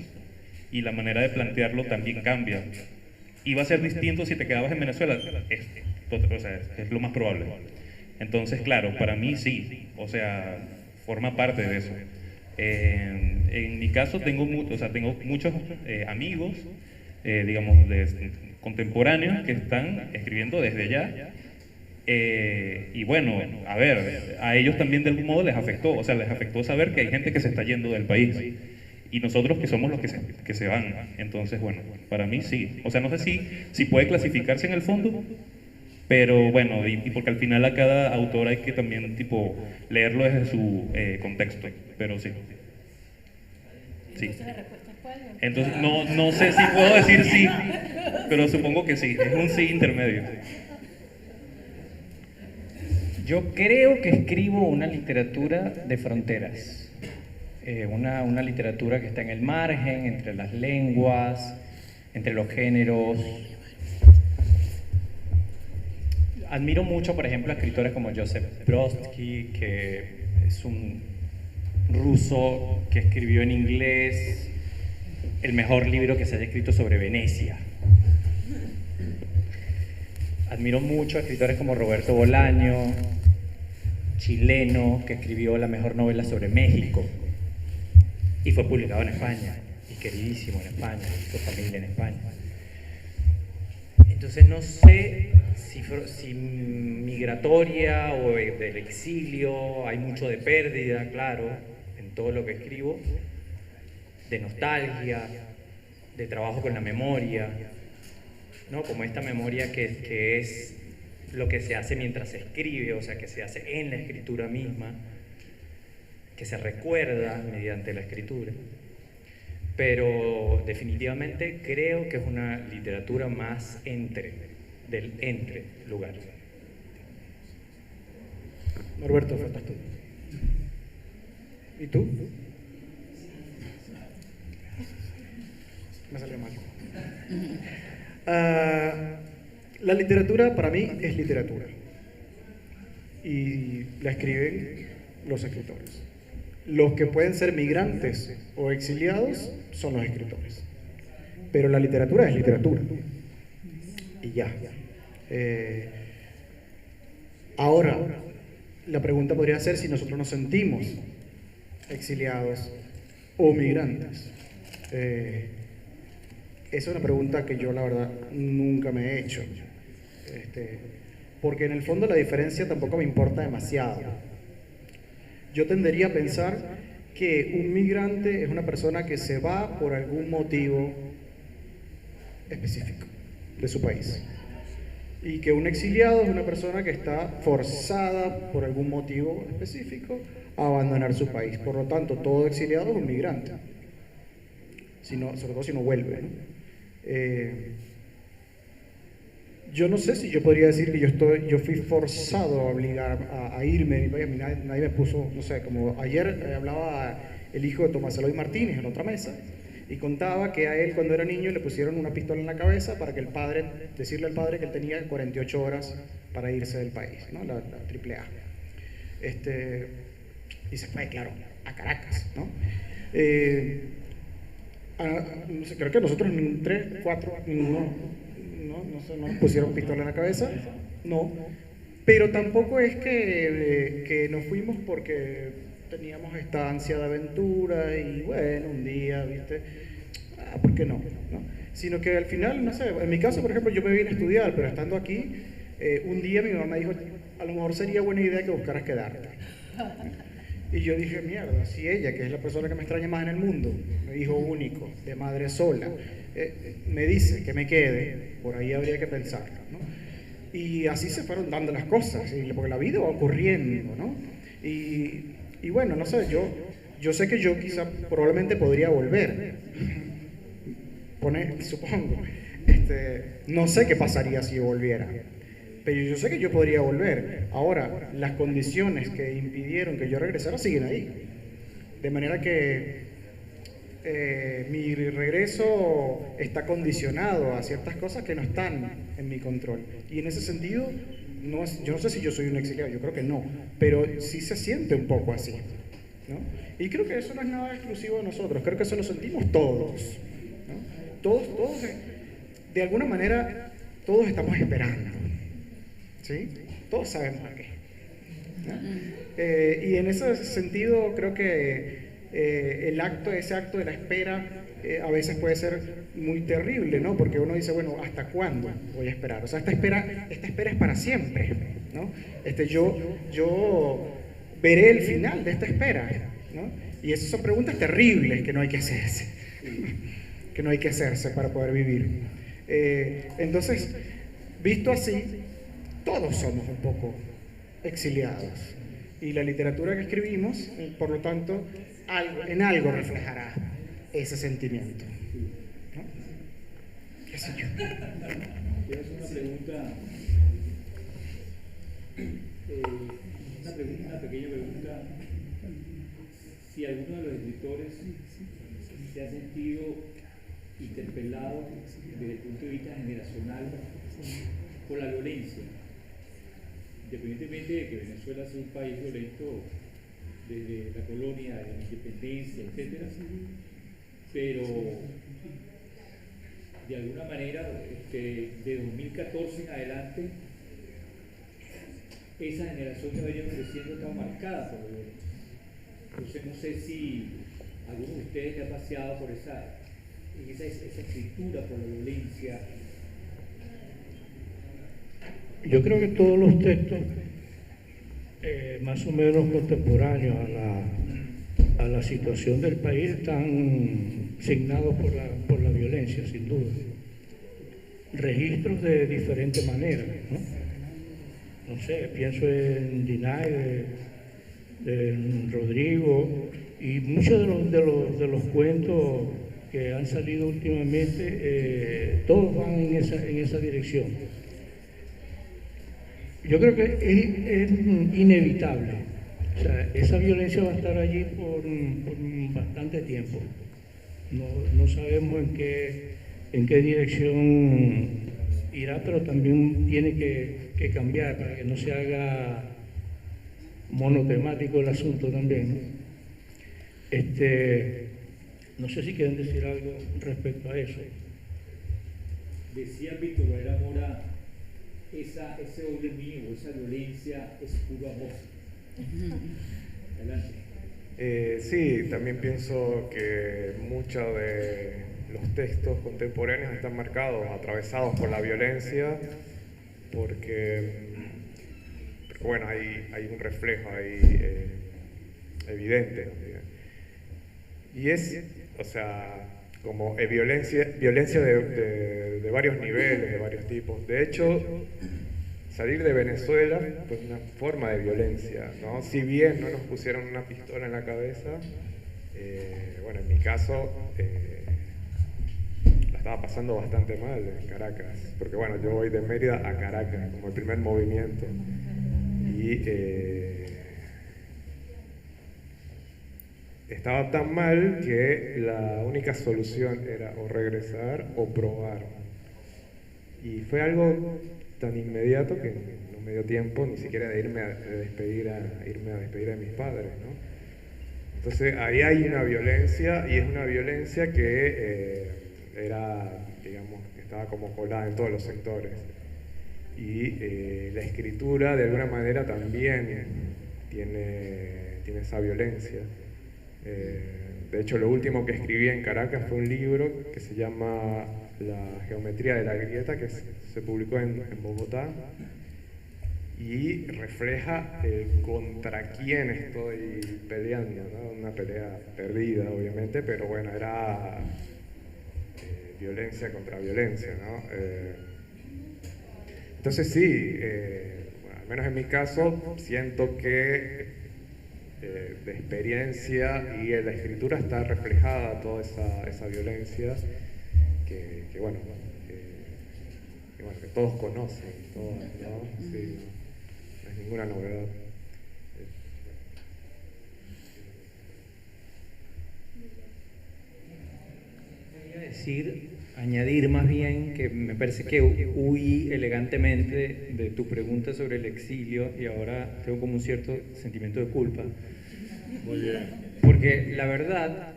y la manera de plantearlo también cambia. Y va a ser distinto si te quedabas en Venezuela, o sea, es lo más probable. Entonces, claro, para mí sí, o sea, forma parte de eso. En mi caso tengo muchos amigos, digamos, contemporáneos que están escribiendo desde allá. Y bueno, a ver, a ellos también de algún modo les afectó, o sea, les afectó saber que hay gente que se está yendo del país. Y nosotros que somos los que se van. Entonces, bueno, para mí sí. O sea, no sé si puede clasificarse en el fondo, pero bueno, y porque al final a cada autor hay que también, tipo, leerlo desde su contexto. Pero sí. Sí. Entonces, no sé si puedo decir sí, pero supongo que sí. Es un sí intermedio. Yo creo que escribo una literatura de fronteras. Una literatura que está en el margen, entre las lenguas, entre los géneros. Admiro mucho, por ejemplo, a escritores como Joseph Brodsky, que es un ruso que escribió en inglés el mejor libro que se haya escrito sobre Venecia. Admiro mucho a escritores como Roberto Bolaño, chileno, que escribió la mejor novela sobre México. Y fue publicado en España, y queridísimo en España, hizo familia en España. Entonces no sé si migratoria o del exilio, hay mucho de pérdida, claro, en todo lo que escribo, de nostalgia, de trabajo con la memoria, ¿no? Como esta memoria que es lo que se hace mientras se escribe, o sea, que se hace en la escritura misma, que se recuerda mediante la escritura, pero definitivamente creo que es una literatura más del entre lugar. Norberto, faltas tú. ¿Y tú? Me salió mal. La literatura para mí es literatura y la escriben los escritores. Los que pueden ser migrantes o exiliados son los escritores. Pero la literatura es literatura. Y ya. Ahora, la pregunta podría ser si nosotros nos sentimos exiliados o migrantes. Esa es una pregunta que yo, la verdad, nunca me he hecho. porque en el fondo la diferencia tampoco me importa demasiado. Yo tendería a pensar que un migrante es una persona que se va por algún motivo específico de su país. Y que un exiliado es una persona que está forzada por algún motivo específico a abandonar su país. Por lo tanto, todo exiliado es un migrante, sobre todo si no vuelve, ¿no? Yo no sé si yo podría decir que yo fui forzado a obligar a irme de mi país. A mí nadie me puso, no sé, como ayer hablaba el hijo de Tomás Eloy Martínez en otra mesa, y contaba que a él cuando era niño le pusieron una pistola en la cabeza para que decirle al padre que él tenía 48 horas para irse del país, ¿no? La AAA. Y se fue, claro, a Caracas, ¿no? No sé, creo que nosotros 3, 4, ninguno, no nos pusieron pistola en la cabeza, no, pero tampoco es que nos fuimos porque teníamos esta ansia de aventura y bueno, un día, ¿viste? ¿Por qué no? Sino que al final, no sé, en mi caso, por ejemplo, yo me vine a estudiar, pero estando aquí, un día mi mamá me dijo, a lo mejor sería buena idea que buscaras quedarte. Y yo dije, mierda, si ella, que es la persona que me extraña más en el mundo, mi hijo único, de madre sola, me dice que me quede, por ahí habría que pensarlo, ¿no? Y así se fueron dando las cosas, porque la vida va ocurriendo, ¿no? Y bueno, no sé, yo sé que yo quizá probablemente podría volver, supongo. No sé qué pasaría si yo volviera, pero yo sé que yo podría volver. Ahora, las condiciones que impidieron que yo regresara siguen ahí. De manera que mi regreso está condicionado a ciertas cosas que no están en mi control. Y en ese sentido, yo no sé si yo soy un exiliado, yo creo que no, pero sí se siente un poco así, ¿no? Y creo que eso no es nada exclusivo de nosotros, creo que eso lo sentimos todos, ¿no? Todos, de alguna manera, todos estamos esperando, ¿sí? Todos sabemos a qué, ¿no? Y en ese sentido creo que ese acto de la espera a veces puede ser muy terrible, ¿no? Porque uno dice, bueno, ¿hasta cuándo voy a esperar? O sea, esta espera es para siempre, ¿no? Yo veré el final de esta espera, ¿no? Y esas son preguntas terribles que no hay que hacerse, que no hay que hacerse para poder vivir. Entonces, visto así, todos somos un poco exiliados. Y la literatura que escribimos, por lo tanto, en algo reflejará ese sentimiento, ¿no? ¿Qué sé yo? Quiero hacer una pregunta, una pequeña pregunta. Si alguno de los escritores se ha sentido interpelado desde el punto de vista generacional por la violencia, independientemente de que Venezuela sea un país violento desde la colonia, de la independencia, etc., pero de alguna manera de 2014 en adelante esa generación que ha venido creciendo está marcada por la violencia. Entonces no sé si alguno de ustedes ha paseado por esa escritura por la violencia. Yo creo que todos los textos más o menos contemporáneos a la situación del país están signados por la violencia, sin duda. Registros de diferentes maneras, ¿no? No sé, pienso en Dinay, de Rodrigo, y muchos de los cuentos que han salido últimamente, todos van en esa dirección. Yo creo que es inevitable. O sea, esa violencia va a estar allí por bastante tiempo. No sabemos en qué dirección irá, pero también tiene que cambiar para que no se haga monotemático el asunto también, ¿no? No sé si quieren decir algo respecto a eso. Decía Víctor Valera Mora, ese doble mío, esa violencia es puro amor. Adelante. Sí, también pienso que muchos de los textos contemporáneos están marcados, atravesados por la violencia, porque bueno, hay un reflejo ahí evidente. Y es, o sea, como violencia de varios niveles, de varios tipos. De hecho, salir de Venezuela fue una forma de violencia, ¿no? Si bien no nos pusieron una pistola en la cabeza, bueno, en mi caso la estaba pasando bastante mal en Caracas, porque bueno, yo voy de Mérida a Caracas como el primer movimiento y estaba tan mal que la única solución era o regresar o probar. Y fue algo tan inmediato que no me dio tiempo ni siquiera de irme a despedir de mis padres, ¿no? Entonces ahí hay una violencia, y es una violencia que era, digamos, estaba como colada en todos los sectores. Y la escritura de alguna manera también tiene esa violencia. De hecho, lo último que escribí en Caracas fue un libro que se llama La geometría de la grieta, que se publicó en Bogotá, y refleja contra quién estoy peleando, ¿no? Una pelea perdida, obviamente, pero bueno, era violencia contra violencia, ¿no? Entonces sí, bueno, al menos en mi caso, siento que de experiencia y en la escritura está reflejada toda esa violencia que bueno, que todos conocen, todos, ¿no? Sí, no es ninguna novedad. Añadir más bien que me parece que huí elegantemente de tu pregunta sobre el exilio y ahora tengo como un cierto sentimiento de culpa. Muy bien. Porque la verdad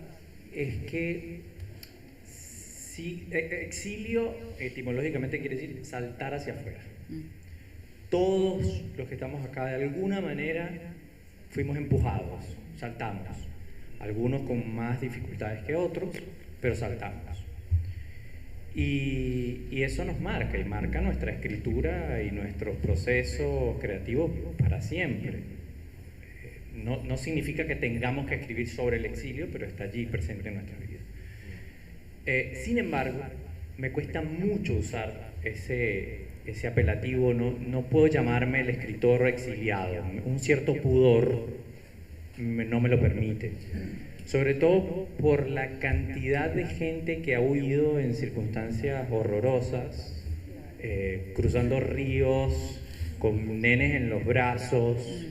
es que sí, exilio etimológicamente quiere decir saltar hacia afuera. Todos los que estamos acá de alguna manera fuimos empujados, saltamos. Algunos con más dificultades que otros, pero saltamos. Y eso nos marca, y marca nuestra escritura y nuestros procesos creativos para siempre. No significa que tengamos que escribir sobre el exilio, pero está allí presente en nuestras vidas. Sin embargo, me cuesta mucho usar ese apelativo, no puedo llamarme el escritor exiliado, un cierto pudor no me lo permite. Sobre todo por la cantidad de gente que ha huido en circunstancias horrorosas, cruzando ríos, con nenes en los brazos,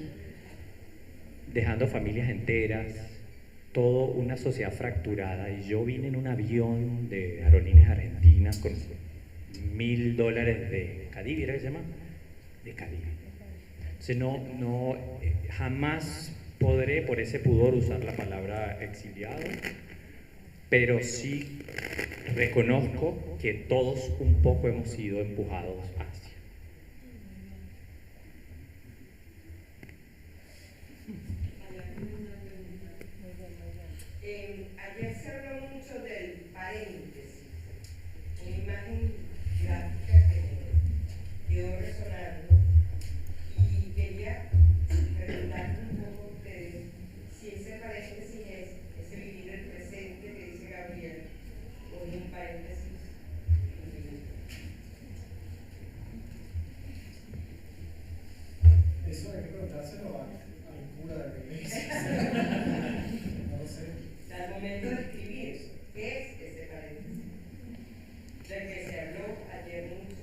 dejando familias enteras, toda una sociedad fracturada. Y yo vine en un avión de Aerolíneas Argentinas con $1.000 de Cadivi, ¿era que se llama? De Cadivi. Entonces jamás podré por ese pudor usar la palabra exiliado, pero sí reconozco que todos un poco hemos sido empujados hacia. Ayer se habló mucho del paréntesis, una imagen gráfica que quedó resonando, y quería preguntarle un poco a ustedes si ese paréntesis es ese vivir el presente que dice Gabriel, o es un paréntesis infinito. Eso hay que preguntárselo al cura de la iglesia. No lo sé. Al momento de escribir, ¿qué es ese paréntesis? Del que se habló ayer mucho.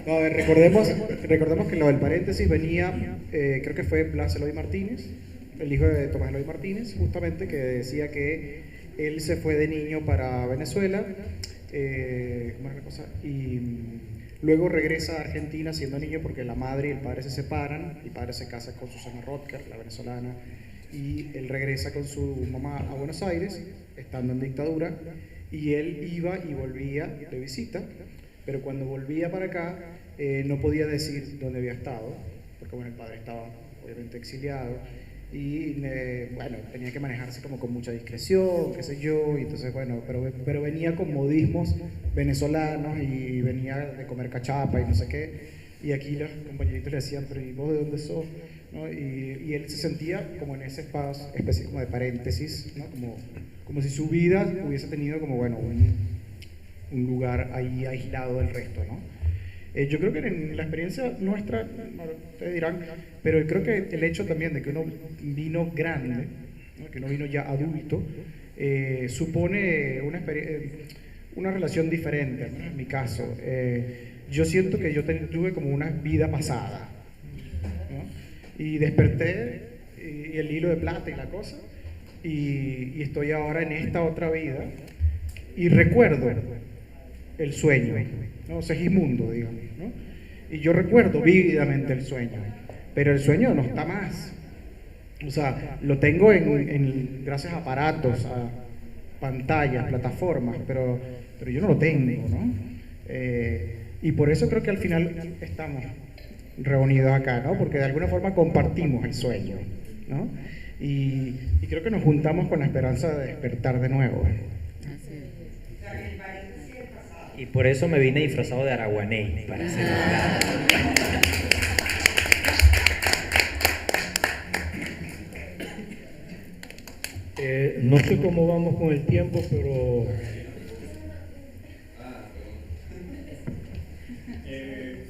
No, a ver, recordemos que lo del paréntesis venía, creo que fue Blas Eloy Martínez, el hijo de Tomás Eloy Martínez, justamente, que decía que él se fue de niño para Venezuela, ¿cómo era la cosa? Y luego regresa a Argentina siendo niño porque la madre y el padre se separan, el padre se casa con Susana Rotker, la venezolana, y él regresa con su mamá a Buenos Aires, estando en dictadura, y él iba y volvía de visita, pero cuando volvía para acá no podía decir dónde había estado, porque bueno, el padre estaba obviamente exiliado, y bueno, tenía que manejarse como con mucha discreción, qué sé yo, y entonces bueno, pero venía con modismos venezolanos y venía de comer cachapa y no sé qué, y aquí los compañeritos le decían, pero ¿y vos de dónde sos? ¿No? Y él se sentía como en ese espacio, especie como de paréntesis, ¿no? Como si su vida hubiese tenido como, bueno, un lugar ahí aislado del resto, ¿no? Yo creo que en la experiencia nuestra, bueno, ustedes dirán, pero creo que el hecho también de que uno vino grande, ¿no? Que uno vino ya adulto, supone una relación diferente, ¿no? En mi caso. Yo siento que yo tuve como una vida pasada, ¿no? Y desperté, y el hilo de plata y la cosa, y estoy ahora en esta otra vida, y recuerdo el sueño, ¿no? Segismundo, digamos, ¿no? Y yo recuerdo vívidamente el sueño, pero el sueño no está más. O sea, lo tengo gracias a aparatos, a pantallas, plataformas, pero yo no lo tengo, ¿no? Y por eso creo que al final estamos reunidos acá, ¿no? Porque de alguna forma compartimos el sueño, ¿no? Y creo que nos juntamos con la esperanza de despertar de nuevo. Y por eso me vine disfrazado de araguaney, para celebrar. No sé cómo vamos con el tiempo, pero...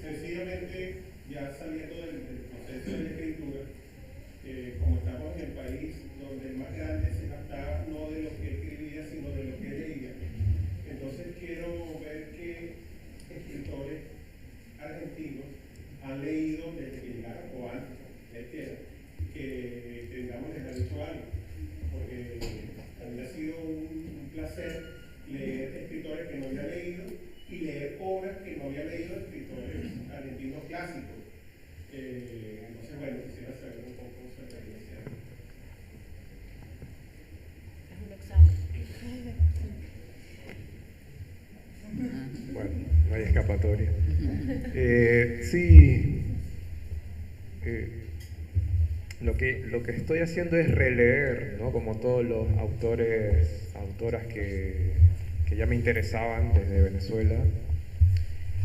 Sencillamente, ya saliendo del proceso de la escritura, como estamos en el país donde el más grande se captaba no de lo que escribía, sino de lo que leía, entonces quiero ver qué escritores argentinos han leído desde que llegaron o antes, que tengamos les ha dicho algo, porque a mí ha sido un placer leer escritores que no había leído y leer obras que no había leído de escritores argentinos clásicos. Entonces, bueno, quisiera saber un poco su experiencia. Bueno, no hay escapatoria. Sí, lo que estoy haciendo es releer, ¿no? Como todos los autoras que ya me interesaban desde Venezuela,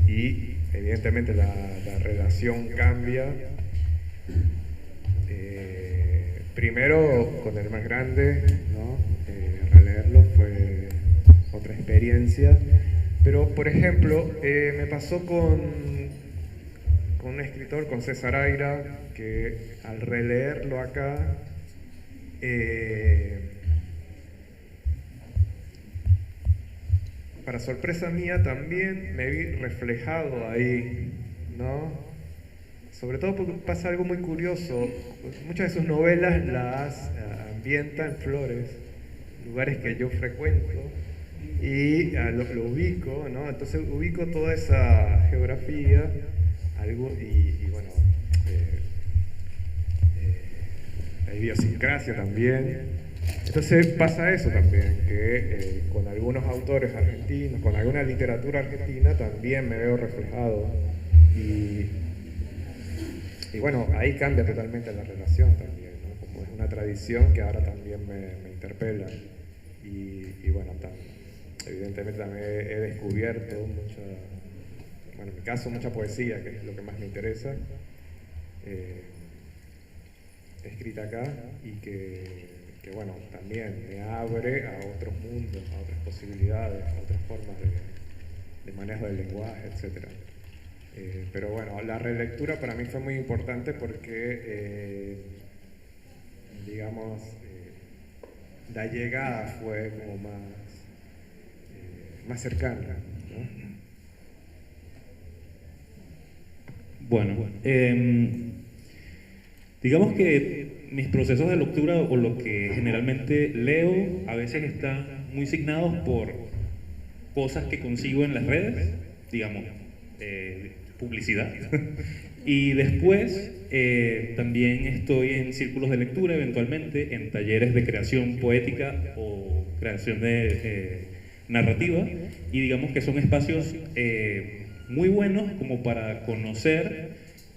y evidentemente la relación cambia. Primero con el más grande, ¿no? Releerlo fue otra experiencia, pero por ejemplo me pasó con un escritor, con César Aira, que al releerlo acá para sorpresa mía también me vi reflejado ahí, ¿no? Sobre todo porque pasa algo muy curioso. Muchas de sus novelas las ambienta en Flores, lugares que yo frecuento, y lo ubico, ¿no? Entonces ubico toda esa geografía, y bueno, hay idiosincrasia también. Entonces pasa eso también, que con algunos autores argentinos, con alguna literatura argentina también me veo reflejado, y bueno, ahí cambia totalmente la relación también, ¿no? Como es una tradición que ahora también me interpela, y bueno, evidentemente también he descubierto bueno, en mi caso mucha poesía, que es lo que más me interesa, escrita acá, y que bueno, también me abre a otros mundos, a otras posibilidades, a otras formas de manejo del lenguaje, etc. Pero bueno, la relectura para mí fue muy importante porque, digamos, la llegada fue como más cercana, ¿no? Bueno, digamos que mis procesos de lectura, o lo que generalmente leo, a veces están muy signados por cosas que consigo en las redes, digamos, publicidad. Y después también estoy en círculos de lectura, eventualmente, en talleres de creación poética o creación de narrativa, y digamos que son espacios muy buenos como para conocer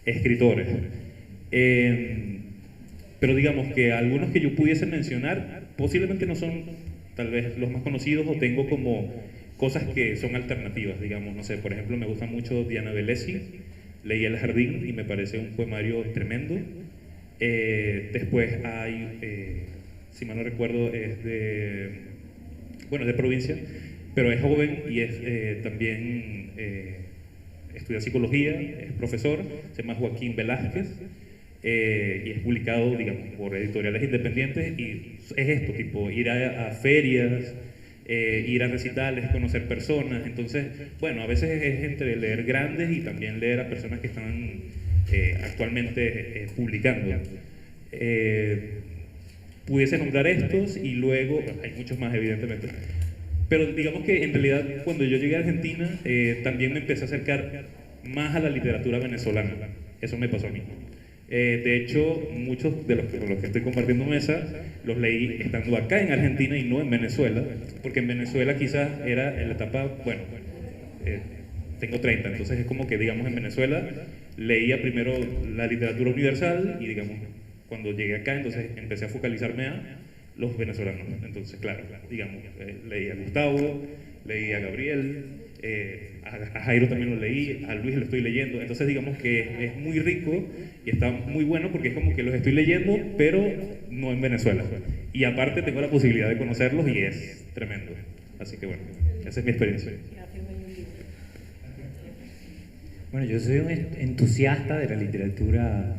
escritores. Pero digamos que algunos que yo pudiese mencionar posiblemente no son tal vez los más conocidos, o tengo como cosas que son alternativas, digamos, no sé, por ejemplo me gusta mucho Diana Velesi, leí El Jardín y me parece un poemario tremendo. Después hay, si mal no recuerdo, es de, bueno, es de provincia, pero es joven y es también estudia psicología, es profesor, se llama Joaquín Velázquez. Y es publicado, digamos, por editoriales independientes, y es esto, tipo, ir a ferias, ir a recitales, conocer personas. Entonces, bueno, a veces es entre leer grandes y también leer a personas que están actualmente publicando. Pudiese nombrar estos y luego, bueno, hay muchos más evidentemente, pero digamos que en realidad cuando yo llegué a Argentina también me empecé a acercar más a la literatura venezolana. Eso me pasó a mí. De hecho, muchos de los que estoy compartiendo mesa los leí estando acá en Argentina y no en Venezuela, porque en Venezuela quizás era en la etapa, bueno, tengo 30, entonces es como que, digamos, en Venezuela leía primero la literatura universal y, digamos, cuando llegué acá, entonces empecé a focalizarme a los venezolanos. Entonces, claro, digamos, leí a Gustavo, leí a Gabriel, a Jairo también lo leí, a Luis lo estoy leyendo. Entonces, digamos que es muy rico y está muy bueno porque es como que los estoy leyendo, pero no en Venezuela. Y aparte tengo la posibilidad de conocerlos y es tremendo. Así que bueno, esa es mi experiencia. Bueno, yo soy un entusiasta de la literatura,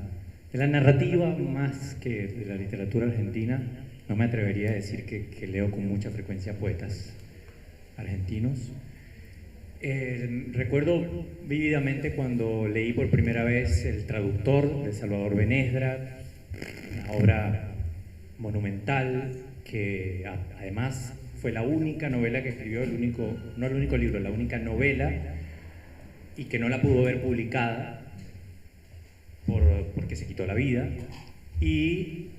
de la narrativa más que de la literatura argentina. No me atrevería a decir que leo con mucha frecuencia poetas argentinos. Recuerdo vívidamente cuando leí por primera vez El Traductor de Salvador Benesdra, una obra monumental que además fue la única novela que escribió, no el único libro, la única novela, y que no la pudo ver publicada porque se quitó la vida, y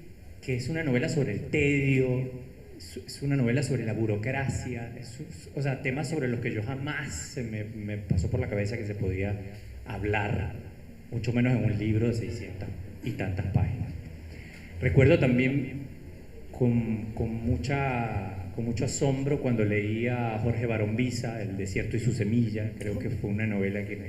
que es una novela sobre el tedio, es una novela sobre la burocracia, o sea, temas sobre los que yo jamás se me pasó por la cabeza que se podía hablar, mucho menos en un libro de 600 y tantas páginas. Recuerdo también con mucho asombro cuando leí a Jorge Barombiza, El desierto y su semilla. Creo que fue una novela que me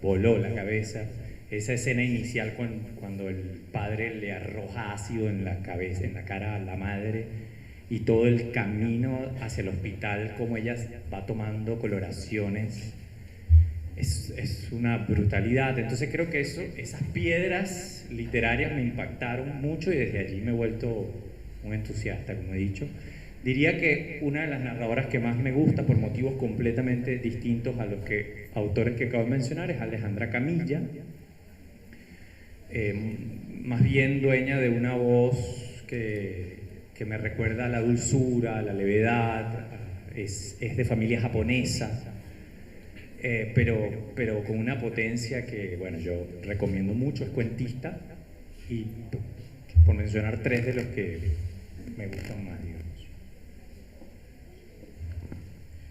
voló la cabeza. Esa escena inicial cuando el padre le arroja ácido en la cabeza, en la cara a la madre, y todo el camino hacia el hospital, como ella va tomando coloraciones, es una brutalidad. Entonces creo que esas piedras literarias me impactaron mucho y desde allí me he vuelto un entusiasta, como he dicho. Diría que una de las narradoras que más me gusta, por motivos completamente distintos a los autores que acabo de mencionar, es Alejandra Camilla. Más bien dueña de una voz que me recuerda a la dulzura, a la levedad, es de familia japonesa, pero con una potencia que, bueno, yo recomiendo mucho. Es cuentista, y por mencionar tres de los que me gustan más, digamos.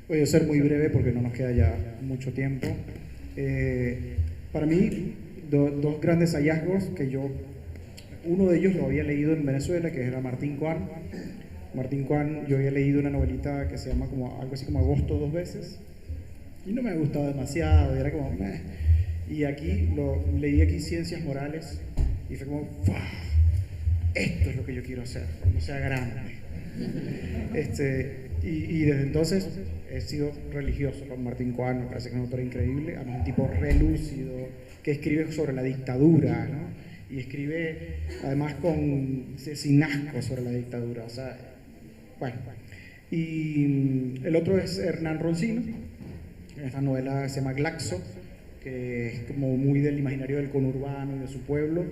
Voy a ser muy breve porque no nos queda ya mucho tiempo. Para mí, dos grandes hallazgos que uno de ellos lo había leído en Venezuela, que era Martín Cuán. Martín Cuán, yo había leído una novelita que se llama algo así como Agosto 2 veces, y no me ha gustado demasiado, y era como meh. Y leí aquí Ciencias Morales, y fue como ¡fua! Esto es lo que yo quiero hacer, cuando sea grande. Y desde entonces he sido religioso con Martín Cuán. Me parece que es un autor increíble, además un tipo relúcido, que escribe sobre la dictadura, ¿no? Y escribe además sin asco sobre la dictadura. O sea, bueno. Y el otro es Hernán Roncino, esta novela se llama Glaxo, que es como muy del imaginario del conurbano y de su pueblo.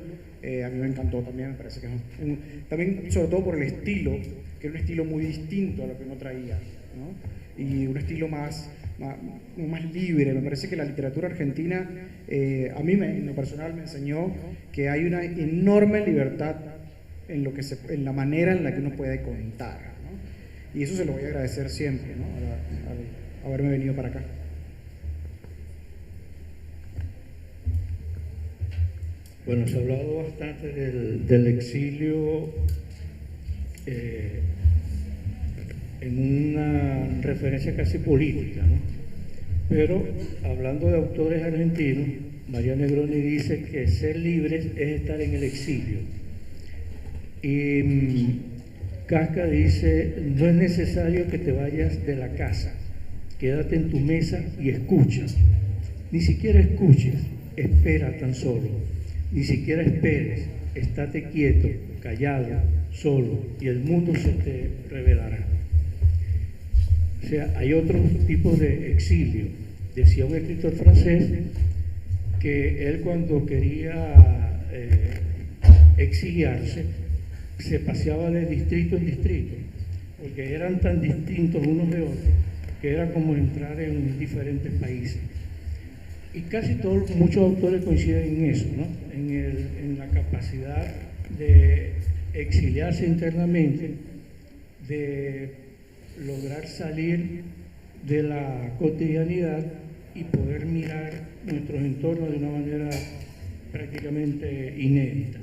A mí me encantó también, me parece que es también sobre todo por el estilo, que era un estilo muy distinto a lo que uno traía, ¿no? Y un estilo más libre. Me parece que la literatura argentina, a mí en lo personal me enseñó que hay una enorme libertad en la manera en la que uno puede contar, ¿no? Y eso se lo voy a agradecer siempre, ¿no? Al haberme venido para acá. Bueno, se ha hablado bastante del exilio en una referencia casi política, ¿no? Pero hablando de autores argentinos, María Negroni dice que ser libres es estar en el exilio. Y Kafka dice, no es necesario que te vayas de la casa, quédate en tu mesa y escucha. Ni siquiera escuches, espera tan solo. Ni siquiera esperes, estate quieto, callado, solo, y el mundo se te revelará. O sea, hay otros tipos de exilio. Decía un escritor francés que él cuando quería exiliarse, se paseaba de distrito en distrito, porque eran tan distintos unos de otros, que era como entrar en diferentes países. Y casi todos, muchos autores coinciden en eso, ¿no? En la capacidad de exiliarse internamente, de lograr salir de la cotidianidad y poder mirar nuestros entornos de una manera prácticamente inédita.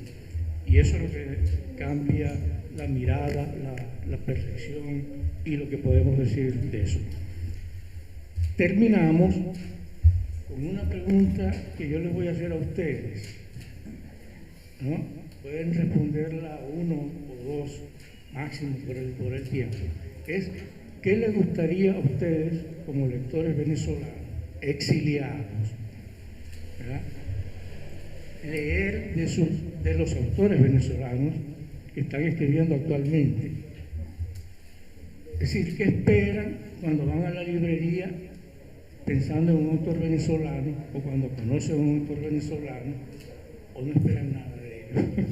Y eso es lo que cambia la mirada, la percepción y lo que podemos decir de eso. Terminamos con una pregunta que yo les voy a hacer a ustedes, ¿no? Pueden responderla uno o dos máximo por el tiempo. Es, ¿qué les gustaría a ustedes como lectores venezolanos, exiliados, ¿verdad?, leer de los autores venezolanos que están escribiendo actualmente? Es decir, ¿qué esperan cuando van a la librería pensando en un autor venezolano, o cuando conocen a un autor venezolano, o no esperan nada de ellos?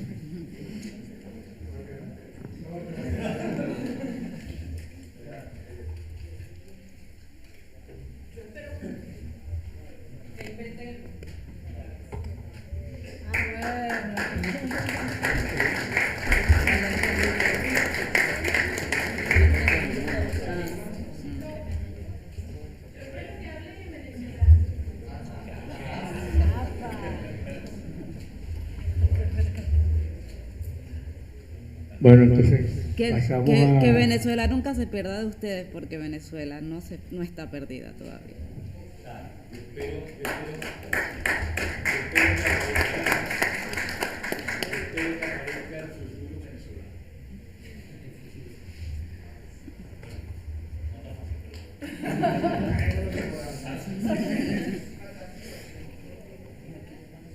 Bueno, entonces pasamos a... que Venezuela nunca se pierda de ustedes, porque Venezuela no está perdida todavía.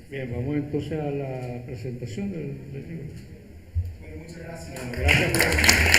Bien, vamos entonces a la presentación del libro. Bueno, muchas gracias. Bueno, gracias.